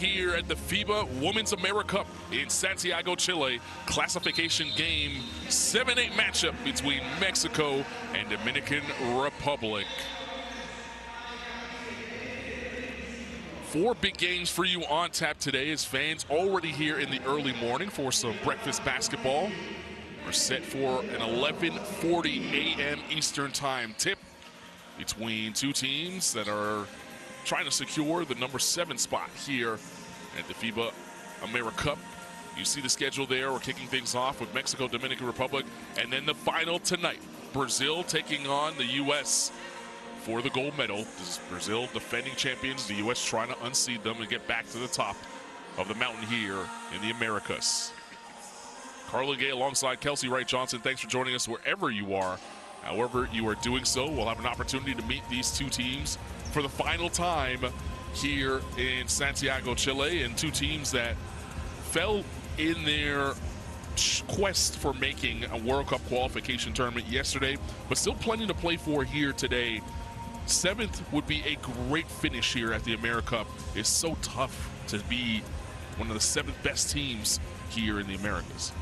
Here at the FIBA Women's AmeriCup in Santiago, Chile, classification game 7-8 matchup between Mexico and Dominican Republic. 4 big games for you on tap today as fans already here in the early morning for some breakfast basketball. We're set for an 11:40 a.m. Eastern Time tip between two teams that are trying to secure the number 7 spot here at the FIBA AmeriCup. You see the schedule there. We're kicking things off with Mexico, Dominican Republic, and then the final tonight. Brazil taking on the U.S. for the gold medal. This is Brazil defending champions. The U.S. trying to unseed them and get back to the top of the mountain here in the Americas. Carla Gay alongside Kelsey Wright Johnson. Thanks for joining us wherever you are. However you are doing so, we'll have an opportunity to meet these two teams for the final time here in Santiago, Chile, and two teams that fell in their quest for making a World Cup qualification tournament yesterday, but still plenty to play for here today. 7th would be a great finish here at the AmeriCup. It's so tough to be one of the 7th best teams here in the Americas.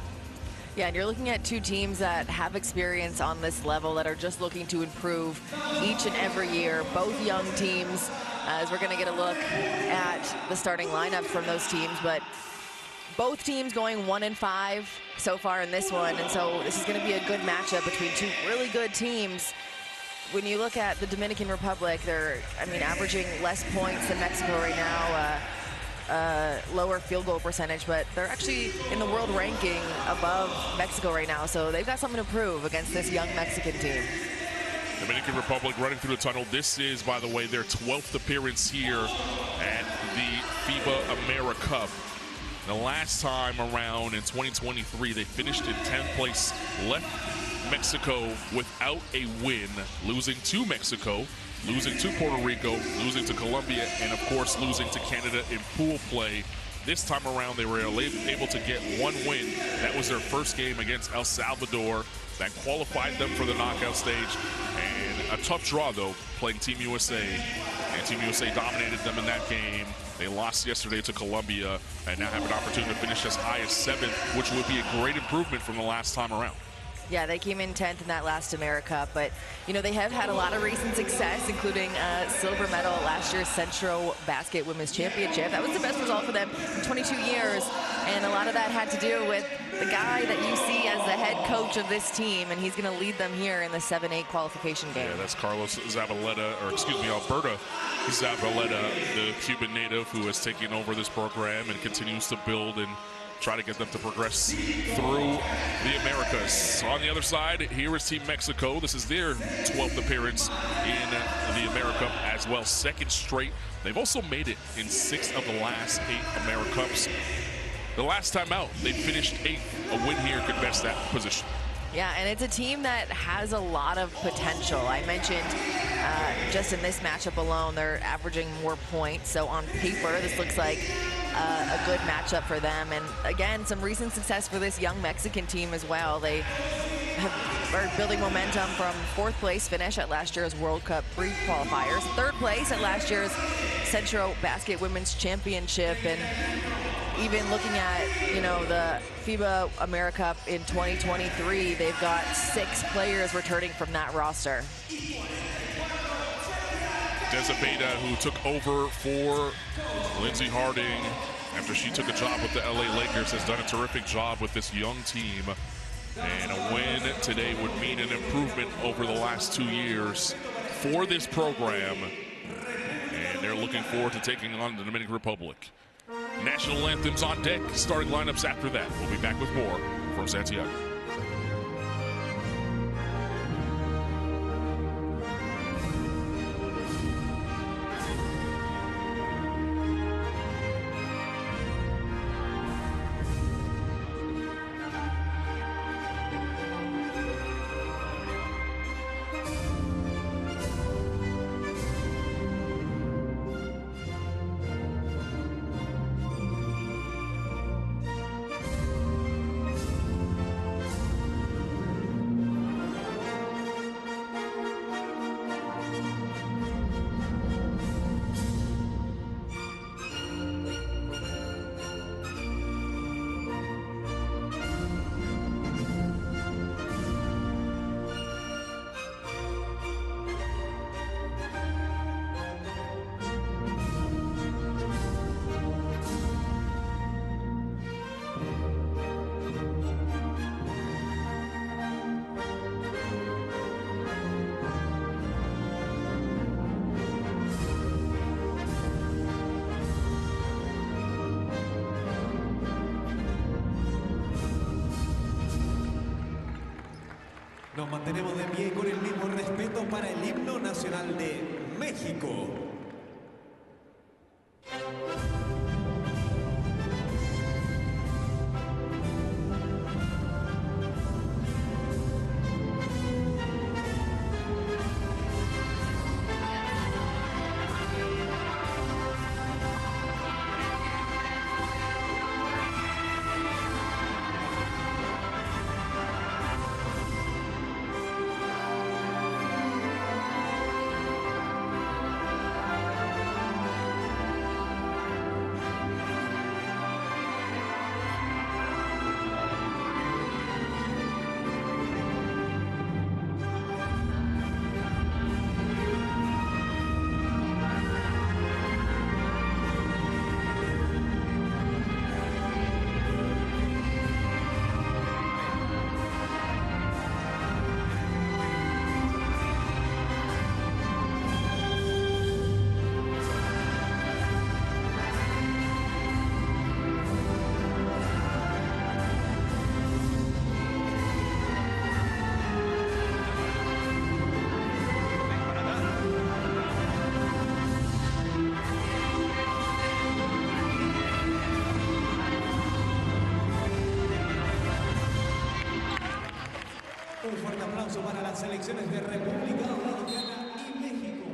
Yeah, and you're looking at two teams that have experience on this level that are just looking to improve each and every year. Both young teams, as we're going to get a look at the starting lineup from those teams, but both teams going 1-5 so far in this one, and so this is going to be a good matchup between two really good teams. When you look at the Dominican Republic, they're, averaging less points than Mexico right now. Lower field goal percentage, but they're actually in the world ranking above Mexico right now, so they've got something to prove against this young Mexican team. Dominican Republic running through the tunnel. This is, by the way, their 12th appearance here at the FIBA AmeriCup. The last time around in 2023, they finished in 10th place, left Mexico without a win, losing to Mexico, losing to Puerto Rico, losing to Colombia, and of course losing to Canada in pool play. This time around they were able to get 1 win. That was their first game against El Salvador. That qualified them for the knockout stage. And a tough draw though, playing Team USA. And Team USA dominated them in that game. They lost yesterday to Colombia and now have an opportunity to finish as high as 7th, which would be a great improvement from the last time around. Yeah, they came in 10th in that last AmeriCup, but they have had a lot of recent success, including silver medal at last year's Central Basket Women's Championship. That was the best result for them in 22 years, and a lot of that had to do with the guy that you see as the head coach of this team, and he's going to lead them here in the 7-8 qualification game. Yeah, that's Carlos Zavaleta, or excuse me, Alberta Zavaleta, the Cuban native who has taken over this program and continues to build and try to get them to progress through the Americas. On the other side, here is Team Mexico. This is their 12th appearance in the AmeriCup as well, 2nd straight. They've also made it in 6 of the last 8 AmeriCups. The last time out, they finished 8th. A win here could best that position. Yeah, and it's a team that has a lot of potential. I mentioned just in this matchup alone, they're averaging more points. So on paper, this looks like a good matchup for them. And again, some recent success for this young Mexican team as well. They are building momentum from 4th place finish at last year's World Cup pre-qualifiers, 3rd place at last year's Central Basket Women's Championship, and even looking at, the FIBA AmeriCup in 2023, they've got 6 players returning from that roster. Deza Beta, who took over for Lindsey Harding after she took a job with the LA Lakers, has done a terrific job with this young team. And a win today would mean an improvement over the last 2 years for this program. And they're looking forward to taking on the Dominican Republic. National anthems on deck, starting lineups after that. We'll be back with more from Santiago. Nos mantenemos de pie con el mismo respeto para el himno nacional de México. Un fuerte aplauso para las selecciones de República Dominicana y México,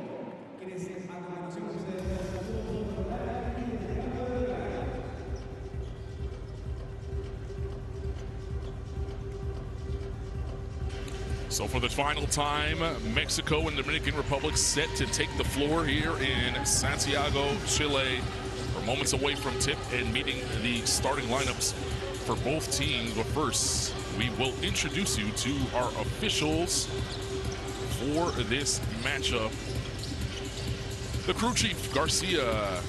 quienes a continuación So for the final time, Mexico and Dominican Republic set to take the floor here in Santiago, Chile. We're moments away from tip and meeting the starting lineups for both teams. But first, we will introduce you to our officials for this matchup. The crew chief, Garcia,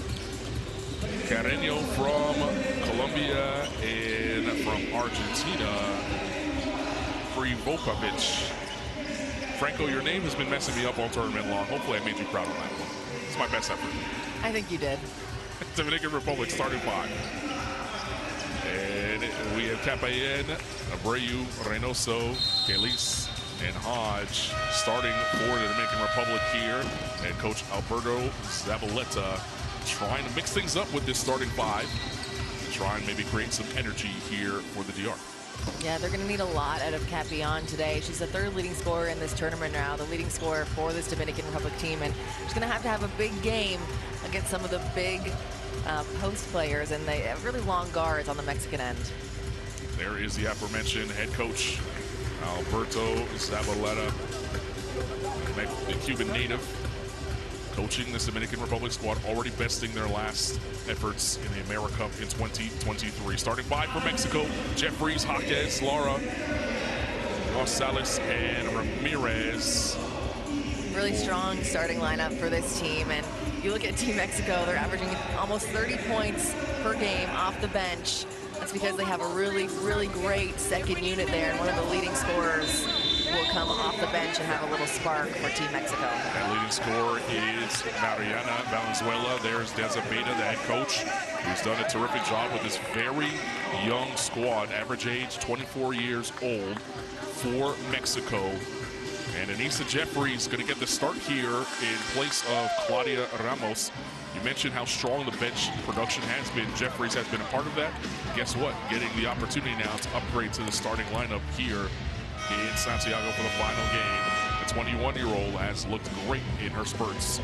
Carreño from Colombia, and from Argentina, Krivokapic. Franco, your name has been messing me up all tournament long. Hopefully I made you proud on that one. It's my best effort. I think you did. Dominican Republic starting five. And we have Capayen, Abreu, Reynoso, Kelis, and Hodge starting for the Dominican Republic here. And Coach Alberto Zabaleta trying to mix things up with this starting five to try and maybe create some energy here for the DR. Yeah, they're going to need a lot out of Capayen today. She's the third leading scorer in this tournament now, the leading scorer for this Dominican Republic team. And she's going to have a big game against some of the big post players, and they have really long guards on the Mexican end. There is the aforementioned head coach, Alberto Zabaleta, the Cuban native, coaching this Dominican Republic squad, already besting their last efforts in the AmeriCup in 2023. Starting five for Mexico, Jeffries, Jaquez, Lara, Gonzalez, and Ramirez. Really strong starting lineup for this team, and you look at Team Mexico, they're averaging almost 30 points per game off the bench. That's because they have a really, really great second unit there, and one of the leading scorers will come off the bench and have a little spark for Team Mexico. That leading scorer is Mariana Valenzuela. There's Dezabeta, the head coach, who's done a terrific job with this very young squad, average age 24 years old for Mexico. And Anissa Jeffries going to get the start here in place of Claudia Ramos. You mentioned how strong the bench production has been. Jeffries has been a part of that. Guess what? Getting the opportunity now to upgrade to the starting lineup here in Santiago for the final game. The 21-year-old has looked great in her spurts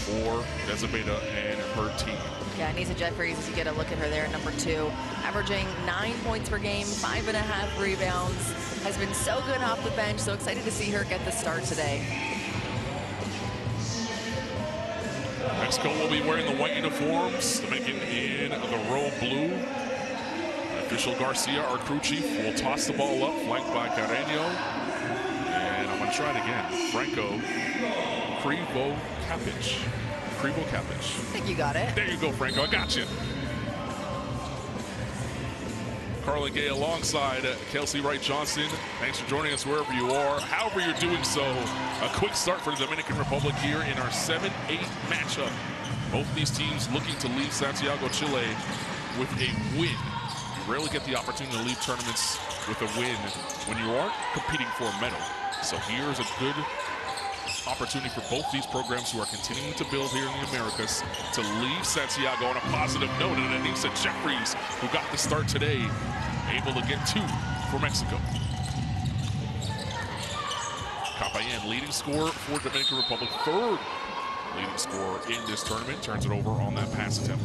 for Dezabeta and her team. Yeah, Anissa Jeffries, as you get a look at her there at number 2, averaging 9 points per game, 5.5 rebounds, has been so good off the bench. So excited to see her get the start today. Mexico will be wearing the white uniforms, Dominican in the royal blue. Official Garcia, our crew chief, will toss the ball up, flanked by Carreño. And I'm going to try it again. Franco Krivokapic. I think you got it. There you go, Franco. I got you. Carlin Gay alongside Kelsey Wright-Johnson. Thanks for joining us wherever you are. However you're doing so, a quick start for the Dominican Republic here in our 7-8 matchup. Both these teams looking to leave Santiago, Chile with a win. You rarely get the opportunity to leave tournaments with a win when you aren't competing for a medal. So here's a good opportunity for both these programs who are continuing to build here in the Americas to leave Santiago on a positive note. And Anissa Jeffries, who got the start today, able to get 2 for Mexico. Capayan, leading scorer for Dominican Republic, 3rd leading scorer in this tournament, turns it over on that pass attempt.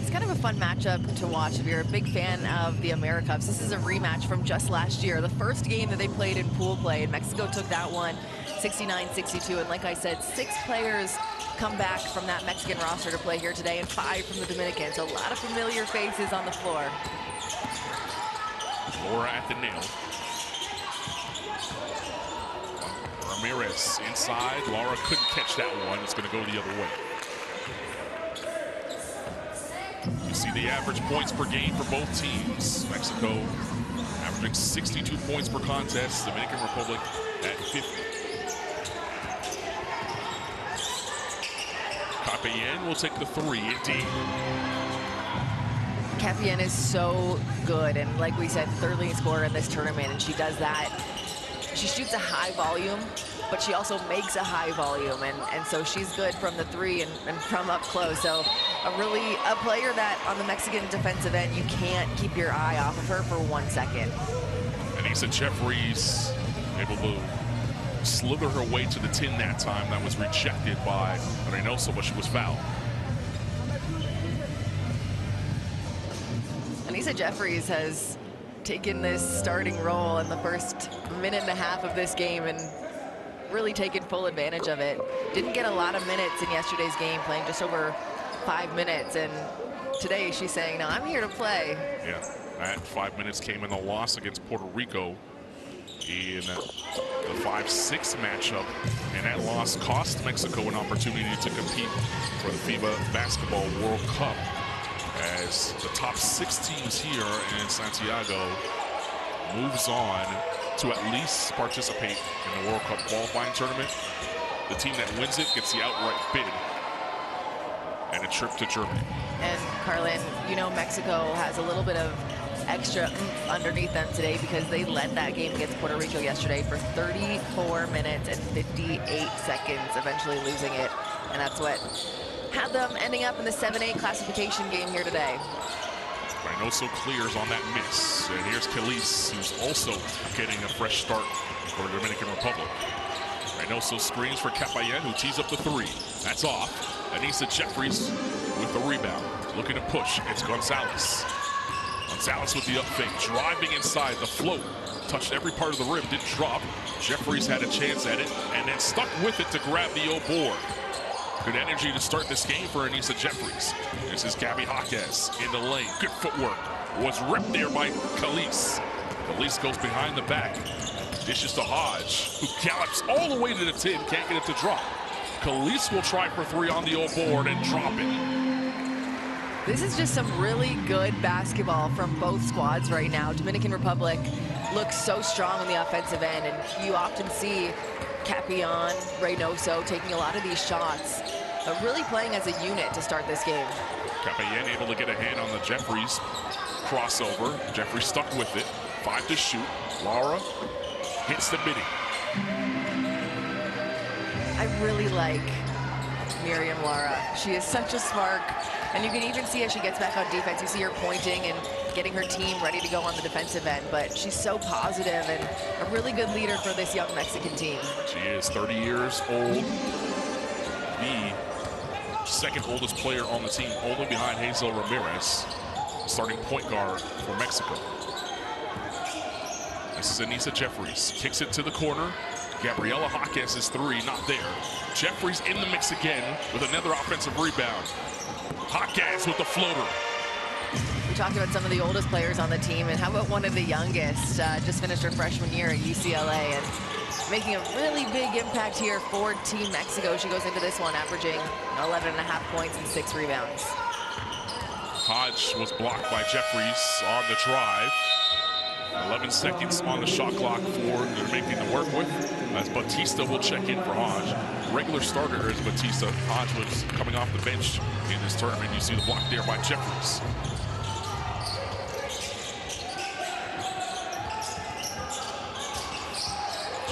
It's kind of a fun matchup to watch if you're a big fan of the AmeriCups. This is a rematch from just last year, the first game that they played in pool play, and Mexico took that one 69-62. And like I said, 6 players come back from that Mexican roster to play here today, and 5 from the Dominican. So a lot of familiar faces on the floor. Laura at the nail. Ramirez inside. Laura couldn't catch that one. It's going to go the other way. You see the average points per game for both teams. Mexico averaging 62 points per contest. Dominican Republic at 50. Capayan will take the 3 indeed. Capayan is so good, and like we said, 3rd leading scorer in this tournament, and she does that. She shoots a high volume, but she also makes a high volume, and so she's good from the 3 and from up close. So a player that on the Mexican defensive end, you can't keep your eye off of her for 1 second. Anissa Jeffries able to slither her way to the tin that time. That was rejected by Reynoso, but she was fouled. Anissa Jeffries has taken this starting role in the first minute and a half of this game and really taken full advantage of it. Didn't get a lot of minutes in yesterday's game, playing just over 5 minutes, and today she's saying, no, I'm here to play. Yeah, that 5 minutes came in the loss against Puerto Rico in the 5-6 matchup, and that loss cost Mexico an opportunity to compete for the FIBA Basketball World Cup, as the top 6 teams here in Santiago moves on to at least participate in the World Cup qualifying tournament. The team that wins it gets the outright bid and a trip to Germany. And Carlin, you know, Mexico has a little bit of extra oomph underneath them today because they led that game against Puerto Rico yesterday for 34 minutes and 58 seconds, eventually losing it. And that's what had them ending up in the 7-8 classification game here today. Reynoso clears on that miss. And here's Calise, who's also getting a fresh start for the Dominican Republic. Reynoso screens for Capayan, who tees up the 3. That's off. Anissa Jeffries with the rebound. Looking to push. It's Gonzalez. Gonzalez with the up fake. Driving inside. The float touched every part of the rim. Didn't drop. Jeffries had a chance at it and then stuck with it to grab the O board. Good energy to start this game for Anissa Jeffries. This is Gabby Jaquez in the lane. Good footwork. Was ripped there by Calise. Calise goes behind the back. Dishes to Hodge, who gallops all the way to the tin. Can't get it to drop. Calise will try for 3 on the O board and drop it. This is just some really good basketball from both squads right now. Dominican Republic looks so strong on the offensive end, and you often see Capayan, Reynoso taking a lot of these shots, but really playing as a unit to start this game. Capayan able to get a hand on the Jeffries crossover. Jeffries stuck with it. 5 to shoot. Laura hits the midi. I really like Miriam Lara. She is such a spark, and you can even see as she gets back on defense, you see her pointing and getting her team ready to go on the defensive end, but she's so positive and a really good leader for this young Mexican team. She is 30 years old, the second oldest player on the team, only behind Hazel Ramirez, starting point guard for Mexico. This is Anissa Jeffries, kicks it to the corner. Gabriela Jaquez's 3, not there. Jeffries in the mix again with another offensive rebound. Jaquez with the floater. We talked about some of the oldest players on the team, and how about one of the youngest? Just finished her freshman year at UCLA and making a really big impact here for Team Mexico. She goes into this one averaging 11.5 points and 6 rebounds. Hodge was blocked by Jeffries on the drive. 11 seconds on the shot clock for Dominican to work with, as Batista will check in for Hodge. Regular starter is Batista. Hodge was coming off the bench in this tournament. You see the block there by Jeffries.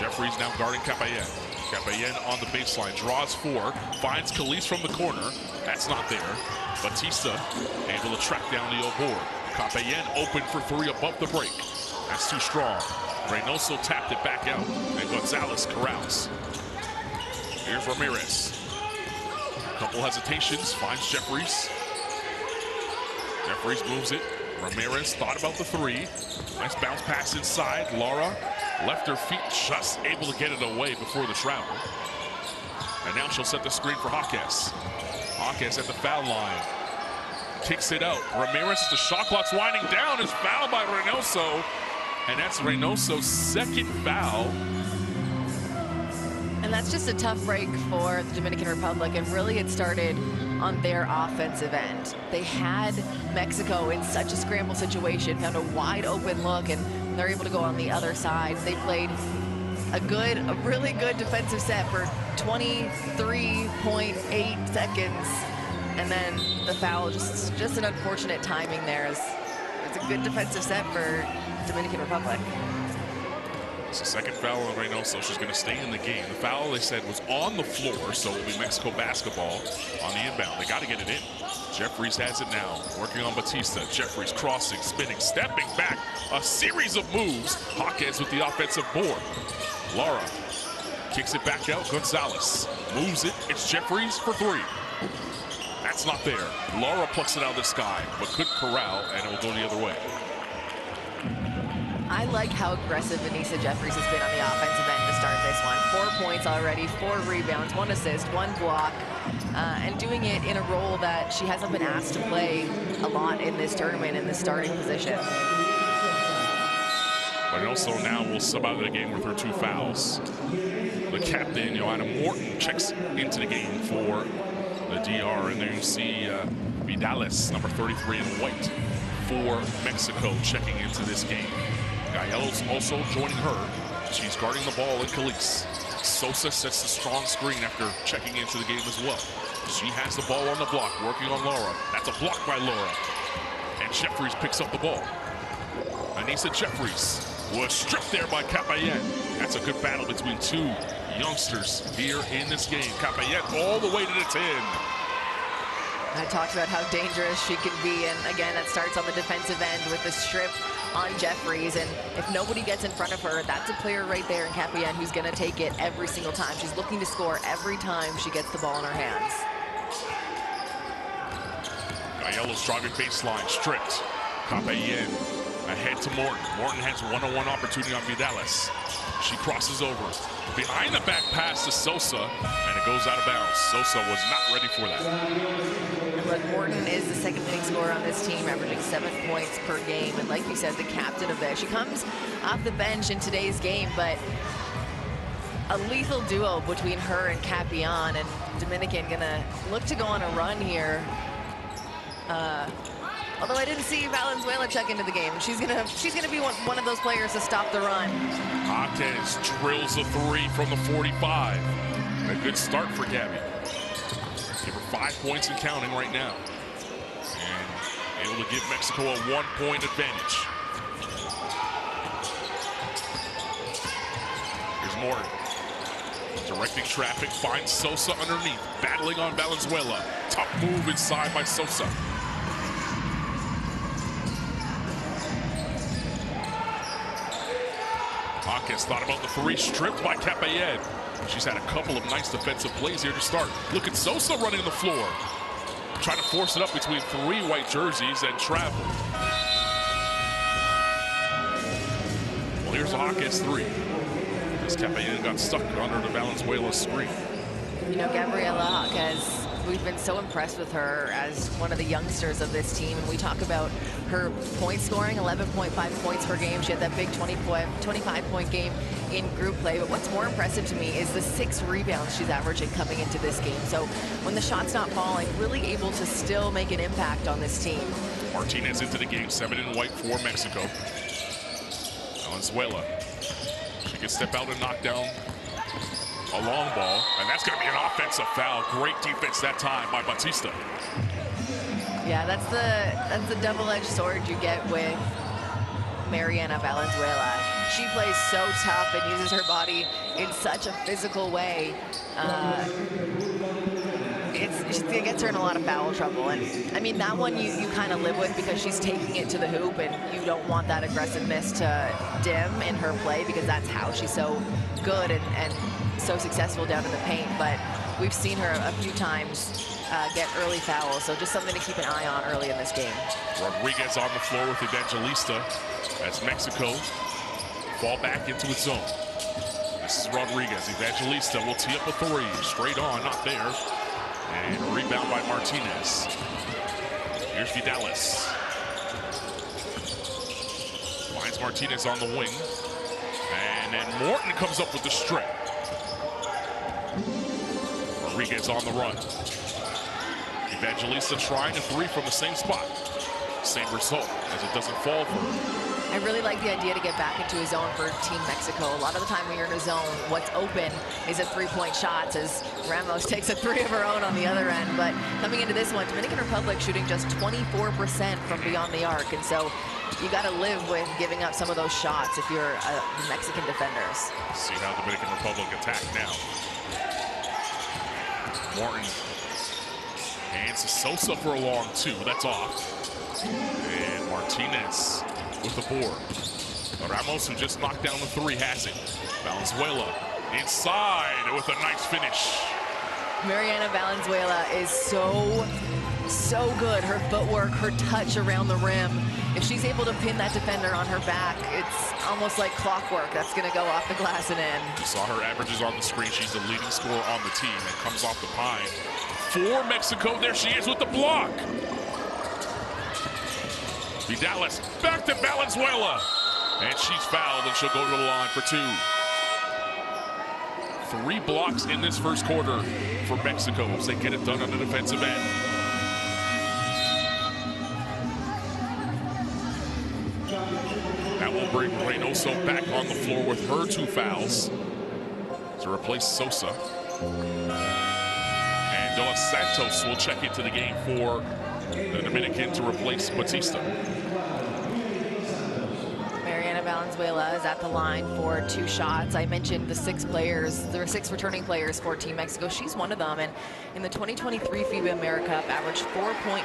Jeffries now guarding Capayen. Capayen on the baseline, draws 4, finds Khalees from the corner. That's not there. Batista able to track down the board. Capayen open for 3 above the break. That's too strong. Reynoso tapped it back out, and Gonzalez corrals. Here's Ramirez. A couple hesitations, finds Jeffries. Jeffries moves it. Ramirez thought about the 3. Nice bounce pass inside. Laura left her feet, just able to get it away before the travel. And now she'll set the screen for Jaques. Jaques at the foul line. Kicks it out. Ramirez, the shot clock's winding down, is fouled by Reynoso. And that's Reynoso's 2nd foul. And that's just a tough break for the Dominican Republic, and really it started on their offensive end. They had Mexico in such a scramble situation, found a wide open look, and they're able to go on the other side. They played a really good defensive set for 23.8 seconds. And then the foul, just an unfortunate timing there. It's a good defensive set for Dominican Republic. It's the 2nd foul on Reynoso. She's going to stay in the game. The foul, they said, was on the floor, so it'll be Mexico basketball on the inbound. They got to get it in. Jeffries has it now, working on Batista. Jeffries crossing, spinning, stepping back. A series of moves. Jaques with the offensive board. Laura kicks it back out. Gonzalez moves it. It's Jeffries for 3. That's not there. Laura plucks it out of the sky, but couldn't corral, and it will go the other way. I like how aggressive Vanessa Jeffries has been on the offensive end to start this one. 4 points already, 4 rebounds, 1 assist, 1 block, and doing it in a role that she hasn't been asked to play a lot in this tournament in the starting position. But also now will sub out of the game with her 2 fouls. The captain, Adam Morton, checks into the game for the DR, and there you see Vidales, number 33 in white for Mexico, checking into this game. Gael's also joining her. She's guarding the ball in Khalees. Sosa sets the strong screen after checking into the game as well. She has the ball on the block, working on Laura. That's a block by Laura. And Jeffries picks up the ball. Anissa Jeffries was stripped there by Capayen. That's a good battle between 2 youngsters here in this game. Capayen all the way to the 10. I talked about how dangerous she can be, and again, that starts on the defensive end with the strip on Jeffries, and if nobody gets in front of her, that's a player right there in Capayen who's going to take it every single time. She's looking to score every time she gets the ball in her hands. Gaello's driving baseline, stripped. Capayen ahead to Morton. Morton has one-on-one opportunity on Vidales. She crosses over. Behind the back pass to Sosa, and it goes out of bounds. Sosa was not ready for that. And look, Morton is the 2nd leading scorer on this team, averaging 7 points per game. And like you said, the captain of this. She comes off the bench in today's game, but a lethal duo between her and Capayen, and Dominican gonna look to go on a run here. Although I didn't see Valenzuela check into the game. She's gonna be one of those players to stop the run. Jaques drills a 3 from the 45. A good start for Gabby. Give her 5 points and counting right now. And able to give Mexico a 1-point advantage. Here's Morton. Directing traffic, finds Sosa underneath. Battling on Valenzuela. Tough move inside by Sosa. Jaques thought about the 3, stripped by Capayen. She's had a couple of nice defensive plays here to start. Look at Sosa running the floor. Trying to force it up between 3 white jerseys and travel. Well, here's Jaques 3. As Capayen got stuck under the Valenzuela screen. You know, Gabriela Jaques, we've been so impressed with her as one of the youngsters of this team. And we talk about her point scoring, 11.5 points per game. She had that big 25-point game in group play. But what's more impressive to me is the 6 rebounds she's averaging coming into this game. So when the shot's not falling, really able to still make an impact on this team. Martinez into the game, 7 in white for Mexico. Valenzuela. She can step out and knock down a long ball, and that's going to be an offensive foul. Great defense that time by Batista. Yeah, that's the double-edged sword you get with Mariana Valenzuela. She plays so tough and uses her body in such a physical way. It gets her in a lot of foul trouble. And I mean, that one you kind of live with because she's taking it to the hoop, and you don't want that aggressiveness to dim in her play because that's how she's so good and so successful down in the paint. But we've seen her a few times get early fouls, so just something to keep an eye on early in this game. Rodriguez on the floor with Evangelista as Mexico fall back into its zone. This is Rodriguez. Evangelista will tee up a three. Straight on, not there. And a rebound by Martinez. Here's Vidalis. Finds Martinez on the wing. And then Morton comes up with the strip. Rodriguez on the run. Evangelista trying a three from the same spot. Same result, as it doesn't fall for her. I really like the idea to get back into a zone for Team Mexico. A lot of the time when you're in a zone, what's open is a three-point shot, as Ramos takes a three of her own on the other end. But coming into this one, Dominican Republic shooting just 24% from beyond the arc. And so you got to live with giving up some of those shots if you're the Mexican defenders. See how Dominican Republic attack now. Morton hands to Sosa for a long two. That's off. And Martinez with the board. Ramos, who just knocked down the three, has it. Valenzuela inside with a nice finish. Mariana Valenzuela is so good. Her footwork, her touch around the rim. If she's able to pin that defender on her back, it's almost like clockwork. That's going to go off the glass and in. You saw her averages on the screen. She's the leading scorer on the team and comes off the pine. For Mexico, there she is with the block. Vidalis back to Valenzuela. And she's fouled, and she'll go to the line for two. 3 blocks in this first quarter for Mexico as they get it done on the defensive end. That will bring Reynoso back on the floor with her 2 fouls to replace Sosa. And Dos Santos will check into the game for the Dominican to replace Batista. Mariana Valenzuela is at the line for 2 shots. I mentioned the 6 players. There are 6 returning players for Team Mexico. She's one of them, and in the 2023 FIBA AmeriCup averaged 4.5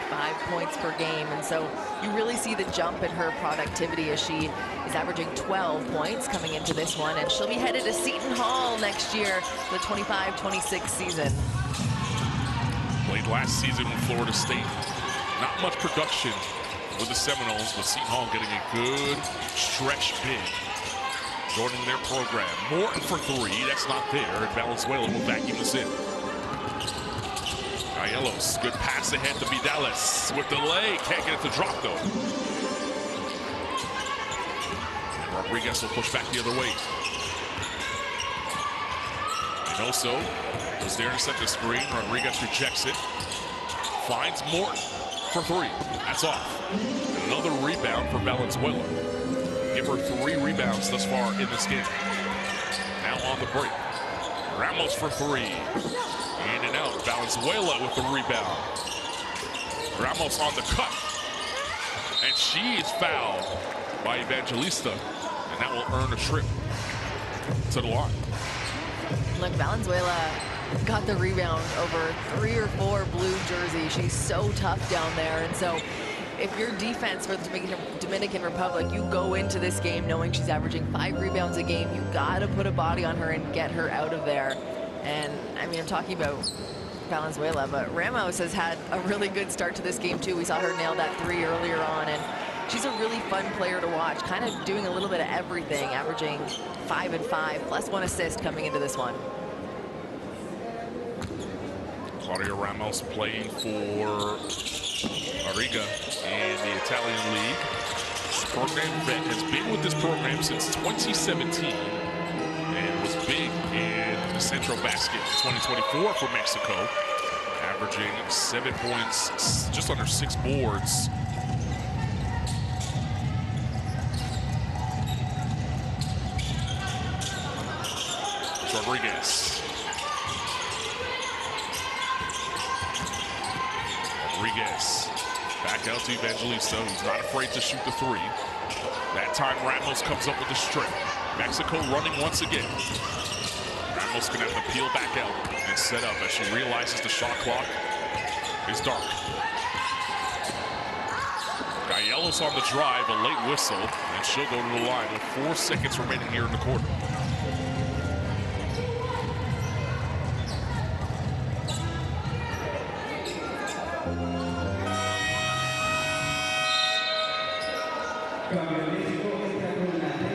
points per game. And so you really see the jump in her productivity as she is averaging 12 points coming into this one, and she'll be headed to Seton Hall next year for the 25-26 season. Played last season with Florida State. Not much production with the Seminoles, but Seton Hall getting a good stretch bid. Joining their program. Morton for 3, that's not there, and Valenzuela will vacuum this in. Ayelos, good pass ahead to Vidalis with delay, can't get it to drop though. And Rodriguez will push back the other way. Reynoso was there to set the screen. Rodriguez rejects it. Finds Morton for 3. That's off. And another rebound for Valenzuela. Give her 3 rebounds thus far in this game. Now on the break. Ramos for 3. In and out. Valenzuela with the rebound. Ramos on the cut. And she is fouled by Evangelista. And that will earn a trip to the line. Look, Valenzuela got the rebound over 3 or 4 blue jerseys. She's so tough down there. And so if your defense for the Dominican Republic, you go into this game knowing she's averaging 5 rebounds a game, you got to put a body on her and get her out of there. And I mean, I'm talking about Valenzuela, but Ramos has had a really good start to this game too. We saw her nail that 3 earlier on, and she's a really fun player to watch, kind of doing a little bit of everything, averaging 5 and 5, plus 1 assist coming into this one. Claudia Ramos playing for Ariga in the Italian League. This program vet has been with this program since 2017 and was big in the Central Basket in 2024 for Mexico, averaging 7 points, just under 6 boards. Rodriguez. Rodriguez back out to Evangelista, who's not afraid to shoot the three. That time Ramos comes up with the strip. Mexico running once again. Ramos gonna have to peel back out and set up as she realizes the shot clock is dark. Gallelo's on the drive, a late whistle, and she'll go to the line with 4 seconds remaining here in the quarter.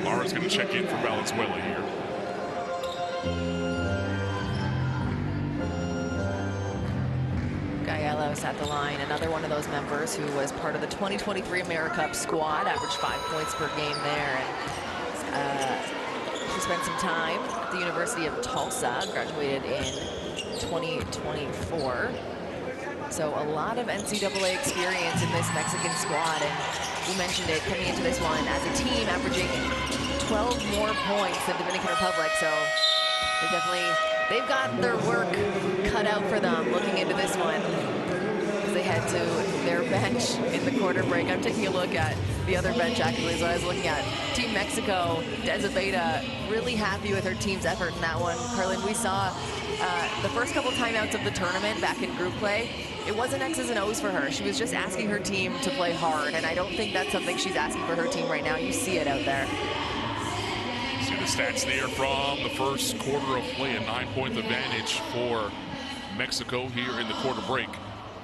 Lara's going to check in for Valenzuela here. Gallelo's at the line, another one of those members who was part of the 2023 AmeriCup squad, averaged 5 points per game there. And she spent some time at the University of Tulsa, graduated in 2024. So a lot of NCAA experience in this Mexican squad, and we mentioned it coming into this one as a team averaging 12 more points than Dominican Republic. So they've got their work cut out for them looking into this one as they head to their bench in the quarter break. I'm taking a look at the other bench actually, so I was looking at Team Mexico. Desabeta really happy with her team's effort in that one. Carlin, we saw the first couple timeouts of the tournament back in group play. It wasn't X's and O's for her. She was just asking her team to play hard, and I don't think that's something she's asking for her team right now. You see it out there. See the stats there from the first quarter of play, a 9-point advantage for Mexico here in the quarter break.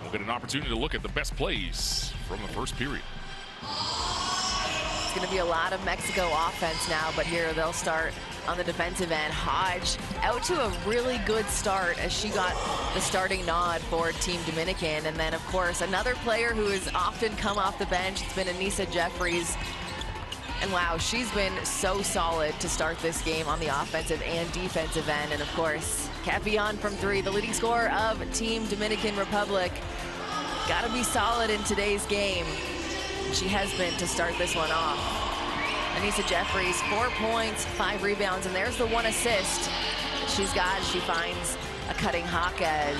We'll get an opportunity to look at the best plays from the first period. It's going to be a lot of Mexico offense now, but here they'll start on the defensive end. Hodge out to a really good start as she got the starting nod for Team Dominican. And then, of course, another player who has often come off the bench, it's been Anissa Jeffries. And wow, she's been so solid to start this game on the offensive and defensive end. And of course, Capion from 3, the leading scorer of Team Dominican Republic. Got to be solid in today's game. She has been to start this one off. Anissa Jeffries, 4 points, 5 rebounds, and there's the 1 assist she's got. She finds a cutting Jaquez.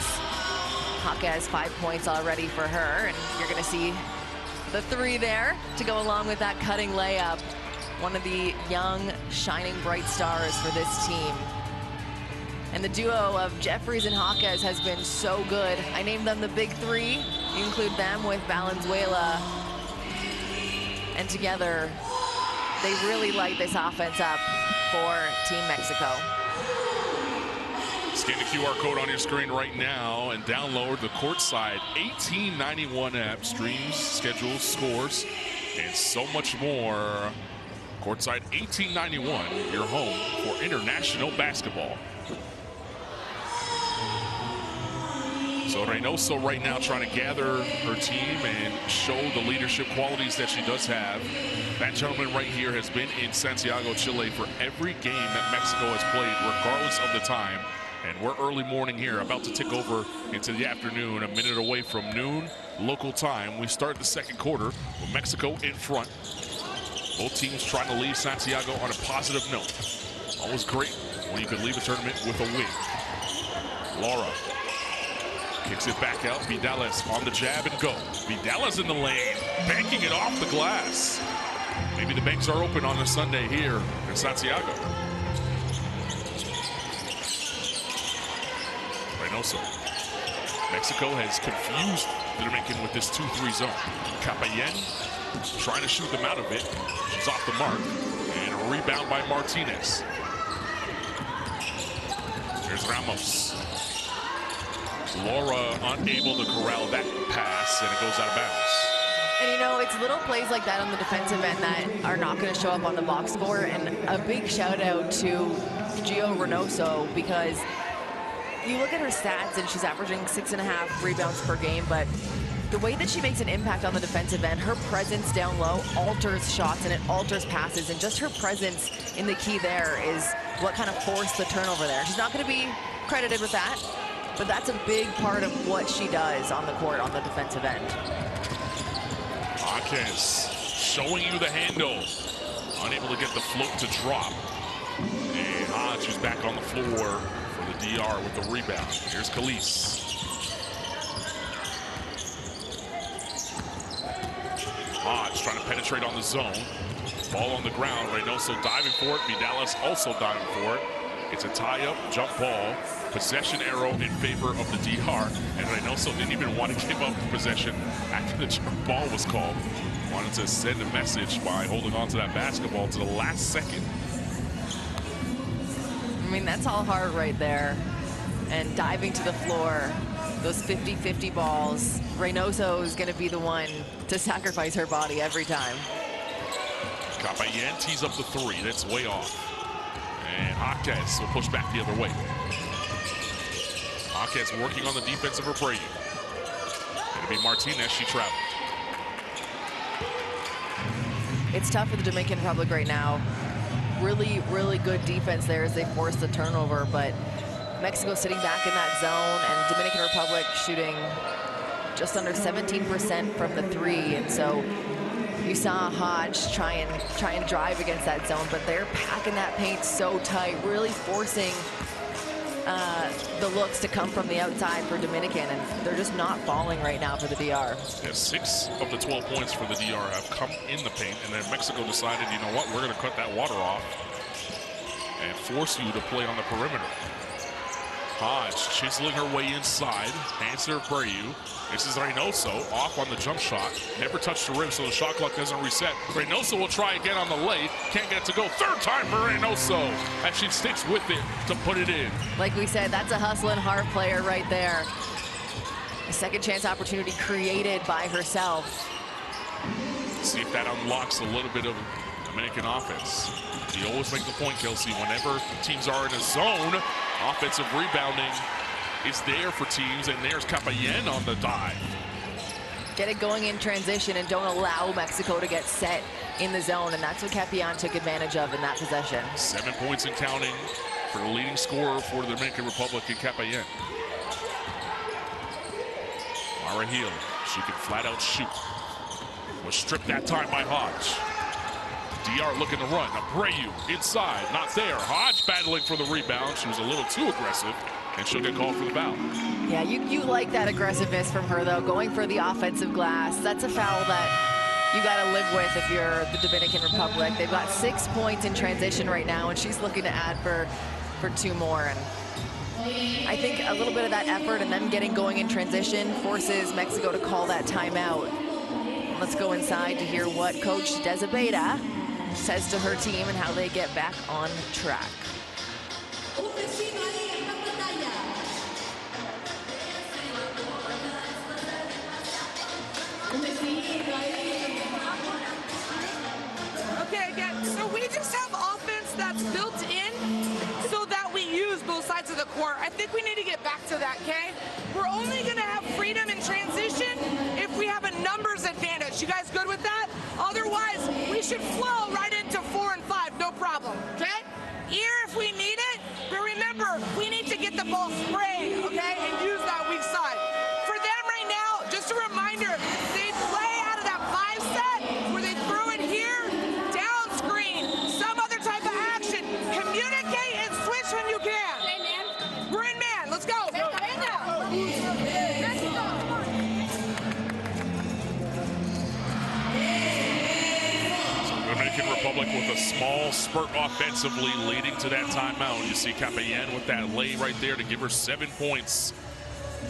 Jaquez, 5 points already for her, and you're going to see the 3 there to go along with that cutting layup. One of the young, shining bright stars for this team. And the duo of Jeffries and Jaquez has been so good. I named them the Big 3. You include them with Valenzuela. And together, they really light this offense up for Team Mexico. Scan the QR code on your screen right now and download the Courtside 1891 app. Streams, schedules, scores, and so much more. Courtside 1891, your home for international basketball. So Reynoso right now trying to gather her team and show the leadership qualities that she does have. That gentleman right here has been in Santiago, Chile for every game that Mexico has played, regardless of the time. And we're early morning here, about to tick over into the afternoon, a minute away from noon local time. We start the second quarter with Mexico in front. Both teams trying to leave Santiago on a positive note. Always great when you can leave a tournament with a win. Laura kicks it back out. Vidales on the jab and go. Vidales in the lane, banking it off the glass. Maybe the banks are open on a Sunday here in Santiago. Reynoso. Mexico has confused the Dominican with this 2-3 zone. Capayen trying to shoot them out of it. She's off the mark. And a rebound by Martinez. There's Ramos. Laura unable to corral that pass, and it goes out of bounds. And you know, it's little plays like that on the defensive end that are not going to show up on the box score. And a big shout out to Gio Reynoso, because you look at her stats and she's averaging 6.5 rebounds per game, but the way that she makes an impact on the defensive end, her presence down low alters shots and it alters passes, and just her presence in the key there is what kind of forced the turnover there. She's not going to be credited with that, but that's a big part of what she does on the court on the defensive end. Jaquez showing you the handle. Unable to get the float to drop. And Hodge is back on the floor for the DR with the rebound. Here's Calise. Hodge trying to penetrate on the zone. Ball on the ground. Reynoso diving for it. Vidales also diving for it. It's a tie-up jump ball. Possession arrow in favor of the DR. And Reynoso didn't even want to give up possession after the jump ball was called. Wanted to send a message by holding on to that basketball to the last second. I mean, that's all hard right there. And diving to the floor, those 50-50 balls. Reynoso is going to be the one to sacrifice her body every time. Capayen tees up the three. That's way off. And Jaquez will push back the other way. Jaquez working on the defensive Abreu. It'll be Martinez. She traveled. It's tough for the Dominican Republic right now. Really, really good defense there as they force the turnover, but Mexico sitting back in that zone, and Dominican Republic shooting just under 17% from the three. And so you saw Hodge try and drive against that zone, but they're packing that paint so tight, really forcing the looks to come from the outside for Dominican, and they're just not falling right now for the DR. Yeah, 6 of the 12 points for the DR have come in the paint, and then Mexico decided, you know what, we're going to cut that water off and force you to play on the perimeter. Hodge chiseling her way inside, hands to Abreu. This is Reynoso off on the jump shot. Never touched the rim, so the shot clock doesn't reset. Reynoso will try again on the lay. Can't get it to go. Third time for Reynoso, and she sticks with it to put it in. Like we said, that's a hustling heart player right there. A second chance opportunity created by herself. See if that unlocks a little bit of Dominican offense. You always make the point, Kelsey, whenever teams are in a zone, offensive rebounding is there for teams, and there's Capayen on the dive. Get it going in transition and don't allow Mexico to get set in the zone, and that's what Capayen took advantage of in that possession. 7 points and counting for the leading scorer for the Dominican Republic in Capayen. Mara Hill, she can flat out shoot. Was stripped that time by Hodge. DR looking to run. Abreu inside, not there. Hodge battling for the rebound. She was a little too aggressive, and she'll get called for the foul. Yeah, you like that aggressiveness from her, though, going for the offensive glass. That's a foul that you got to live with if you're the Dominican Republic. They've got 6 points in transition right now, and she's looking to add for 2 more. And I think a little bit of that effort and them getting going in transition forces Mexico to call that timeout. Let's go inside to hear what Coach Desabeda says to her team and how they get back on track. Okay, again, so we just have offense that's built in so that we use both sides of the court. I think we need to get back to that, okay? We're only going to have freedom in transition if we have a numbers advantage. You guys good with that? Otherwise, we should flow right into 4 and 5, no problem, okay? Here if we need it, but remember, we need to get the ball sprayed, okay, and use that weak side. For them right now, just a reminder, they play out of that 5 set where they throw it here, down screen, some other type of action. Communicate and switch when you can. We're in man, let's go. Dominican Republic with a small spurt offensively leading to that timeout. You see Capayen with that lay right there to give her 7 points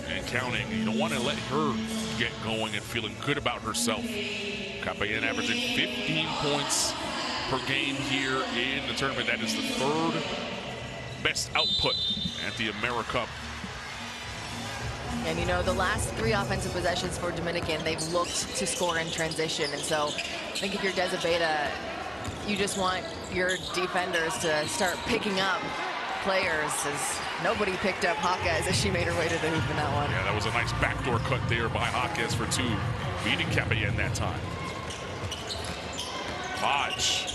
and counting. You don't want to let her get going and feeling good about herself. Capayen averaging 15 points per game here in the tournament. That is the 3rd best output at the AmeriCup. And you know, the last 3 offensive possessions for Dominican, they've looked to score in transition. And so I think if you're Desabeda, you just want your defenders to start picking up players, as nobody picked up Jaquez as she made her way to the hoop in that one. Yeah, that was a nice backdoor cut there by Jaquez for 2, beating Capayen that time. Hodge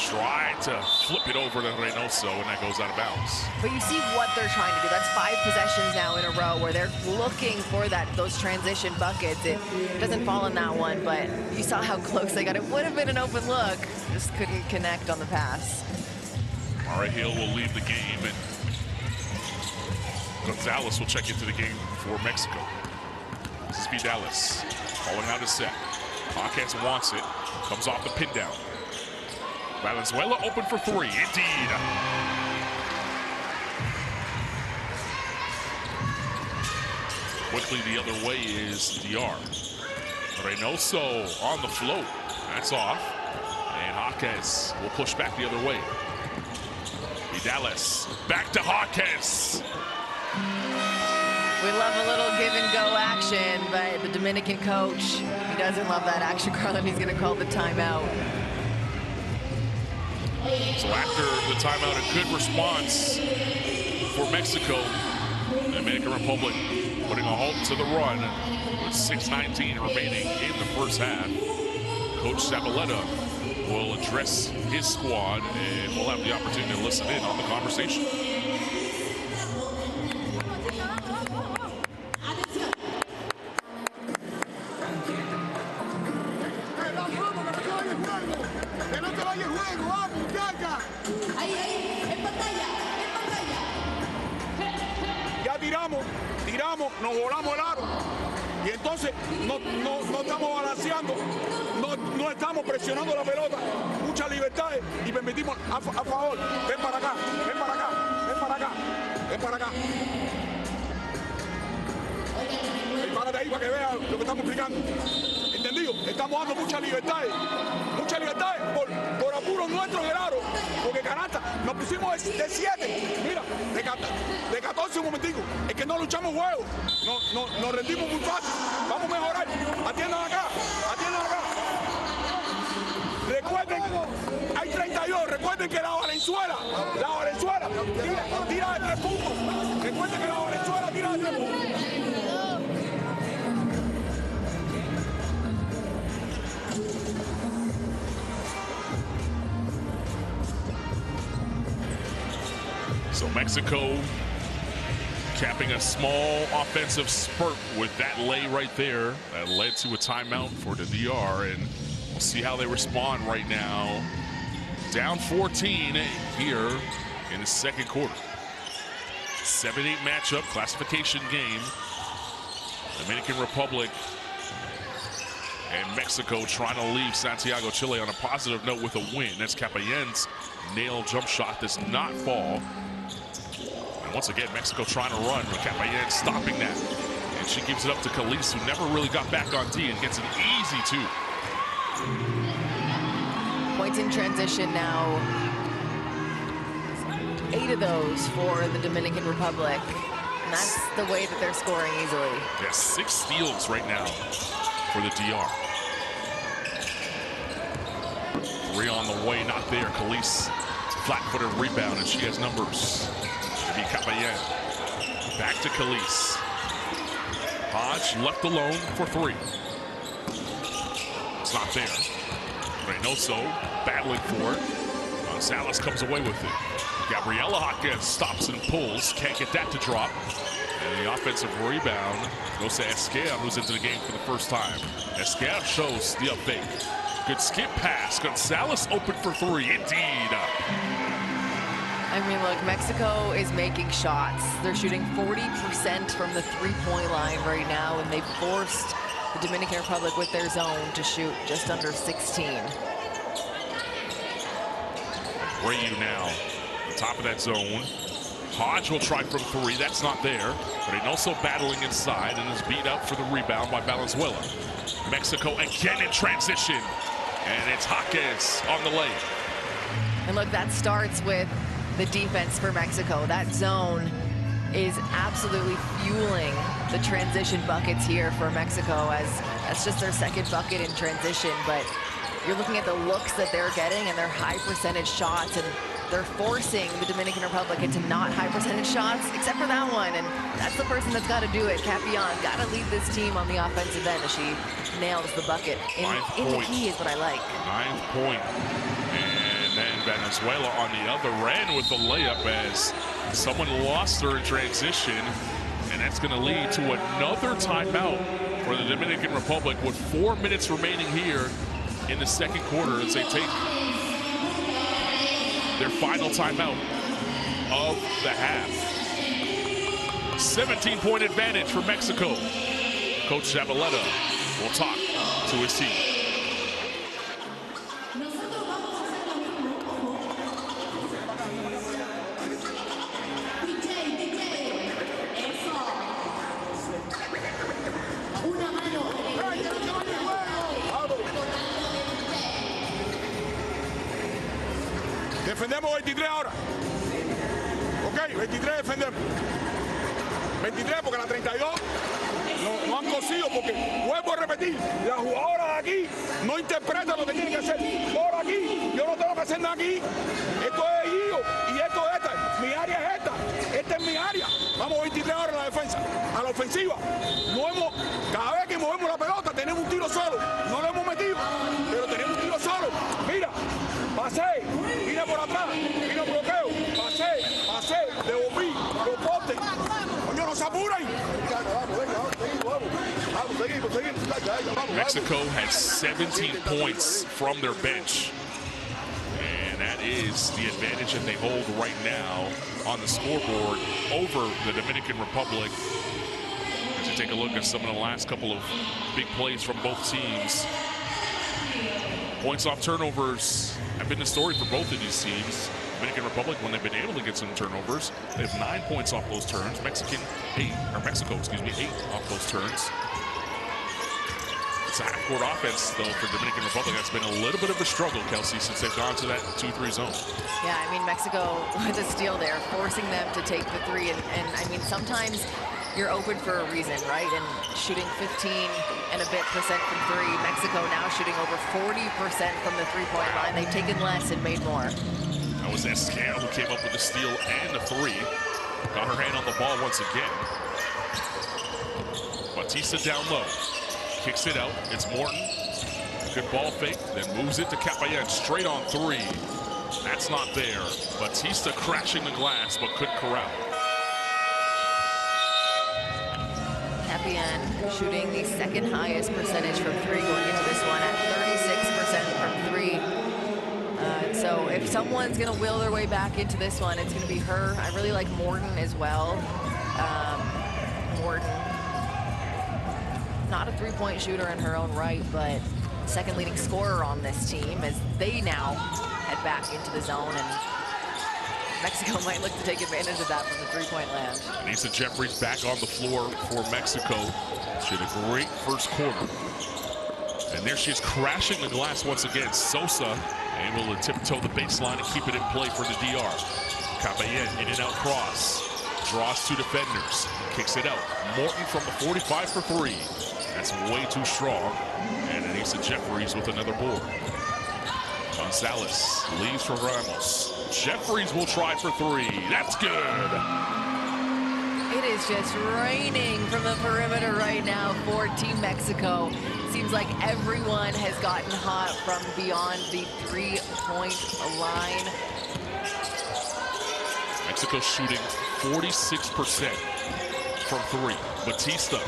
tried to flip it over to Reynoso, and that goes out of bounds. But you see what they're trying to do. That's 5 possessions now in a row where they're looking for those transition buckets. It doesn't fall in that one, but you saw how close they got. It would have been an open look, just couldn't connect on the pass. Mara Hill will leave the game, and Gonzalez will check into the game for Mexico. This is Vidales calling out his set. Jaquez wants it. Comes off the pin down. Valenzuela open for three. Indeed. Quickly the other way is DR. Reynoso on the float. That's off. And Jaquez will push back the other way. Vidales back to Jaquez. We love a little give and go action, but the Dominican coach, he doesn't love that action, Carlin. He's going to call the timeout. So after the timeout, a good response for Mexico. The Dominican Republic putting a halt to the run with 6:19 remaining in the first half. Coach Zabaleta will address his squad, and we'll have the opportunity to listen in on the conversation. Tiramos, nos volamos el aro y entonces no estamos balanceando, no estamos presionando la pelota, muchas libertades y permitimos a favor. Ven para acá, ven para acá, ven para acá, ven para acá. Párate ahí para que veas lo que estamos explicando. ¿Entendido? Estamos dando muchas libertades por apuro nuestro en el aro, porque canasta nos pusimos de 7, mira, de 14 un momentico, es que no luchamos juego, nos rendimos muy fácil, vamos a mejorar, atiendan acá, recuerden, hay 32, recuerden que la Valenzuela tira de 3 puntos, recuerden que la Valenzuela tira de 3 puntos. So Mexico capping a small offensive spurt with that lay right there. That led to a timeout for the DR, and we'll see how they respond right now. Down 14 here in the second quarter. 7-8 matchup, classification game. Dominican Republic and Mexico trying to leave Santiago, Chile on a positive note with a win. That's Capayen's nail jump shot does not fall. And once again, Mexico trying to run, but Capayen stopping that. And she gives it up to Calise, who never really got back on D and gets an easy 2. Points in transition now. 8 of those for the Dominican Republic. And that's the way that they're scoring easily. Yeah, 6 steals right now for the DR. 3 on the way, not there. Calise, flat-footed rebound, and she has numbers. Be Capayen. Back to Calise. Hodge left alone for 3. It's not there. Reynoso battling for it. Gonzalez comes away with it. Gabriela Jaquez stops and pulls. Can't get that to drop. And the offensive rebound goes to Esquer, who's into the game for the first time. Esquer shows the up fake. Good skip pass. Gonzalez open for 3. Indeed. I mean, look, Mexico is making shots. They're shooting 40% from the three-point line right now, and they forced the Dominican Republic with their zone to shoot just under 16. Rayu now, the top of that zone. Hodge will try from 3. That's not there. But he's also battling inside and is beat up for the rebound by Valenzuela. Mexico again in transition. And it's Jaquez on the lay. And look, that starts with the defense for Mexico. That zone is absolutely fueling the transition buckets here for Mexico, as that's just their second bucket in transition. But you're looking at the looks that they're getting and their high percentage shots, and they're forcing the Dominican Republic into not high percentage shots, except for that one. And that's the person that's got to do it. Capayen got to lead this team on the offensive end as she nails the bucket. In the key is what I like. 9th point. And then Venezuela on the other end with the layup as someone lost her in transition. And that's going to lead to another timeout for the Dominican Republic with 4 minutes remaining here in the second quarter as they take their final timeout of the half. 17-point advantage for Mexico. Coach Zabaleta will talk to his team. Defendemos 23 ahora. Ok, 23 defendemos. 23 porque la 32 no han cosido, porque vuelvo a repetir, la jugadora de aquí no interpreta lo que tiene que hacer. Por aquí, yo no tengo que hacer nada aquí. Esto es Gio y esto es esta. Mi área es esta es mi área. Vamos 23 horas en la defensa. A la ofensiva, cada vez que movemos la pelota tenemos un tiro solo. No lo hemos metido, pero tenemos un tiro solo. Mira, pasé, vine por atrás, vine bloqueo, pasé, devolví, lo poste. Coño, no se apuren. Mexico has 17 points from their bench. And that is the advantage that they hold right now on the scoreboard over the Dominican Republic. As you take a look at some of the last couple of big plays from both teams. Points off turnovers have been the story for both of these teams. Dominican Republic, when they've been able to get some turnovers, they have 9 points off those turns. Mexico, 8 off those turns. It's a half-court offense, though, for Dominican Republic. That's been a little bit of a struggle, Kelsey, since they've gone to that 2-3 zone. Yeah, I mean, Mexico with a steal there, forcing them to take the three. And I mean, sometimes you're open for a reason, right? And shooting 15 and a bit percent from three. Mexico now shooting over 40% from the three-point line. They've taken less and made more. That was Escal who came up with the steal and the three. Got her hand on the ball once again. Batista down low. Kicks it out. It's Morton. Good ball fake. Then moves it to Capayan. Straight on three. That's not there. Batista crashing the glass, but couldn't corral. Capayan shooting the second highest percentage from three going into this one at 36% from three. So if someone's going to will their way back into this one, it's going to be her. I really like Morton as well. Morton, not a three-point shooter in her own right, but second leading scorer on this team as they now head back into the zone. And Mexico might look to take advantage of that from the three-point land. Anissa Jeffries back on the floor for Mexico. She had a great first quarter. And there she is crashing the glass once again. Sosa able to tiptoe the baseline and keep it in play for the DR. Capayan in and out cross. Draws two defenders. Kicks it out. Morton from the 45 for three. That's way too strong. And Anissa Jeffries with another board. Gonzalez leaves for Ramos. Jeffries will try for three. That's good. It is just raining from the perimeter right now for Team Mexico. Seems like everyone has gotten hot from beyond the three-point line. Mexico shooting 46% from three. Batista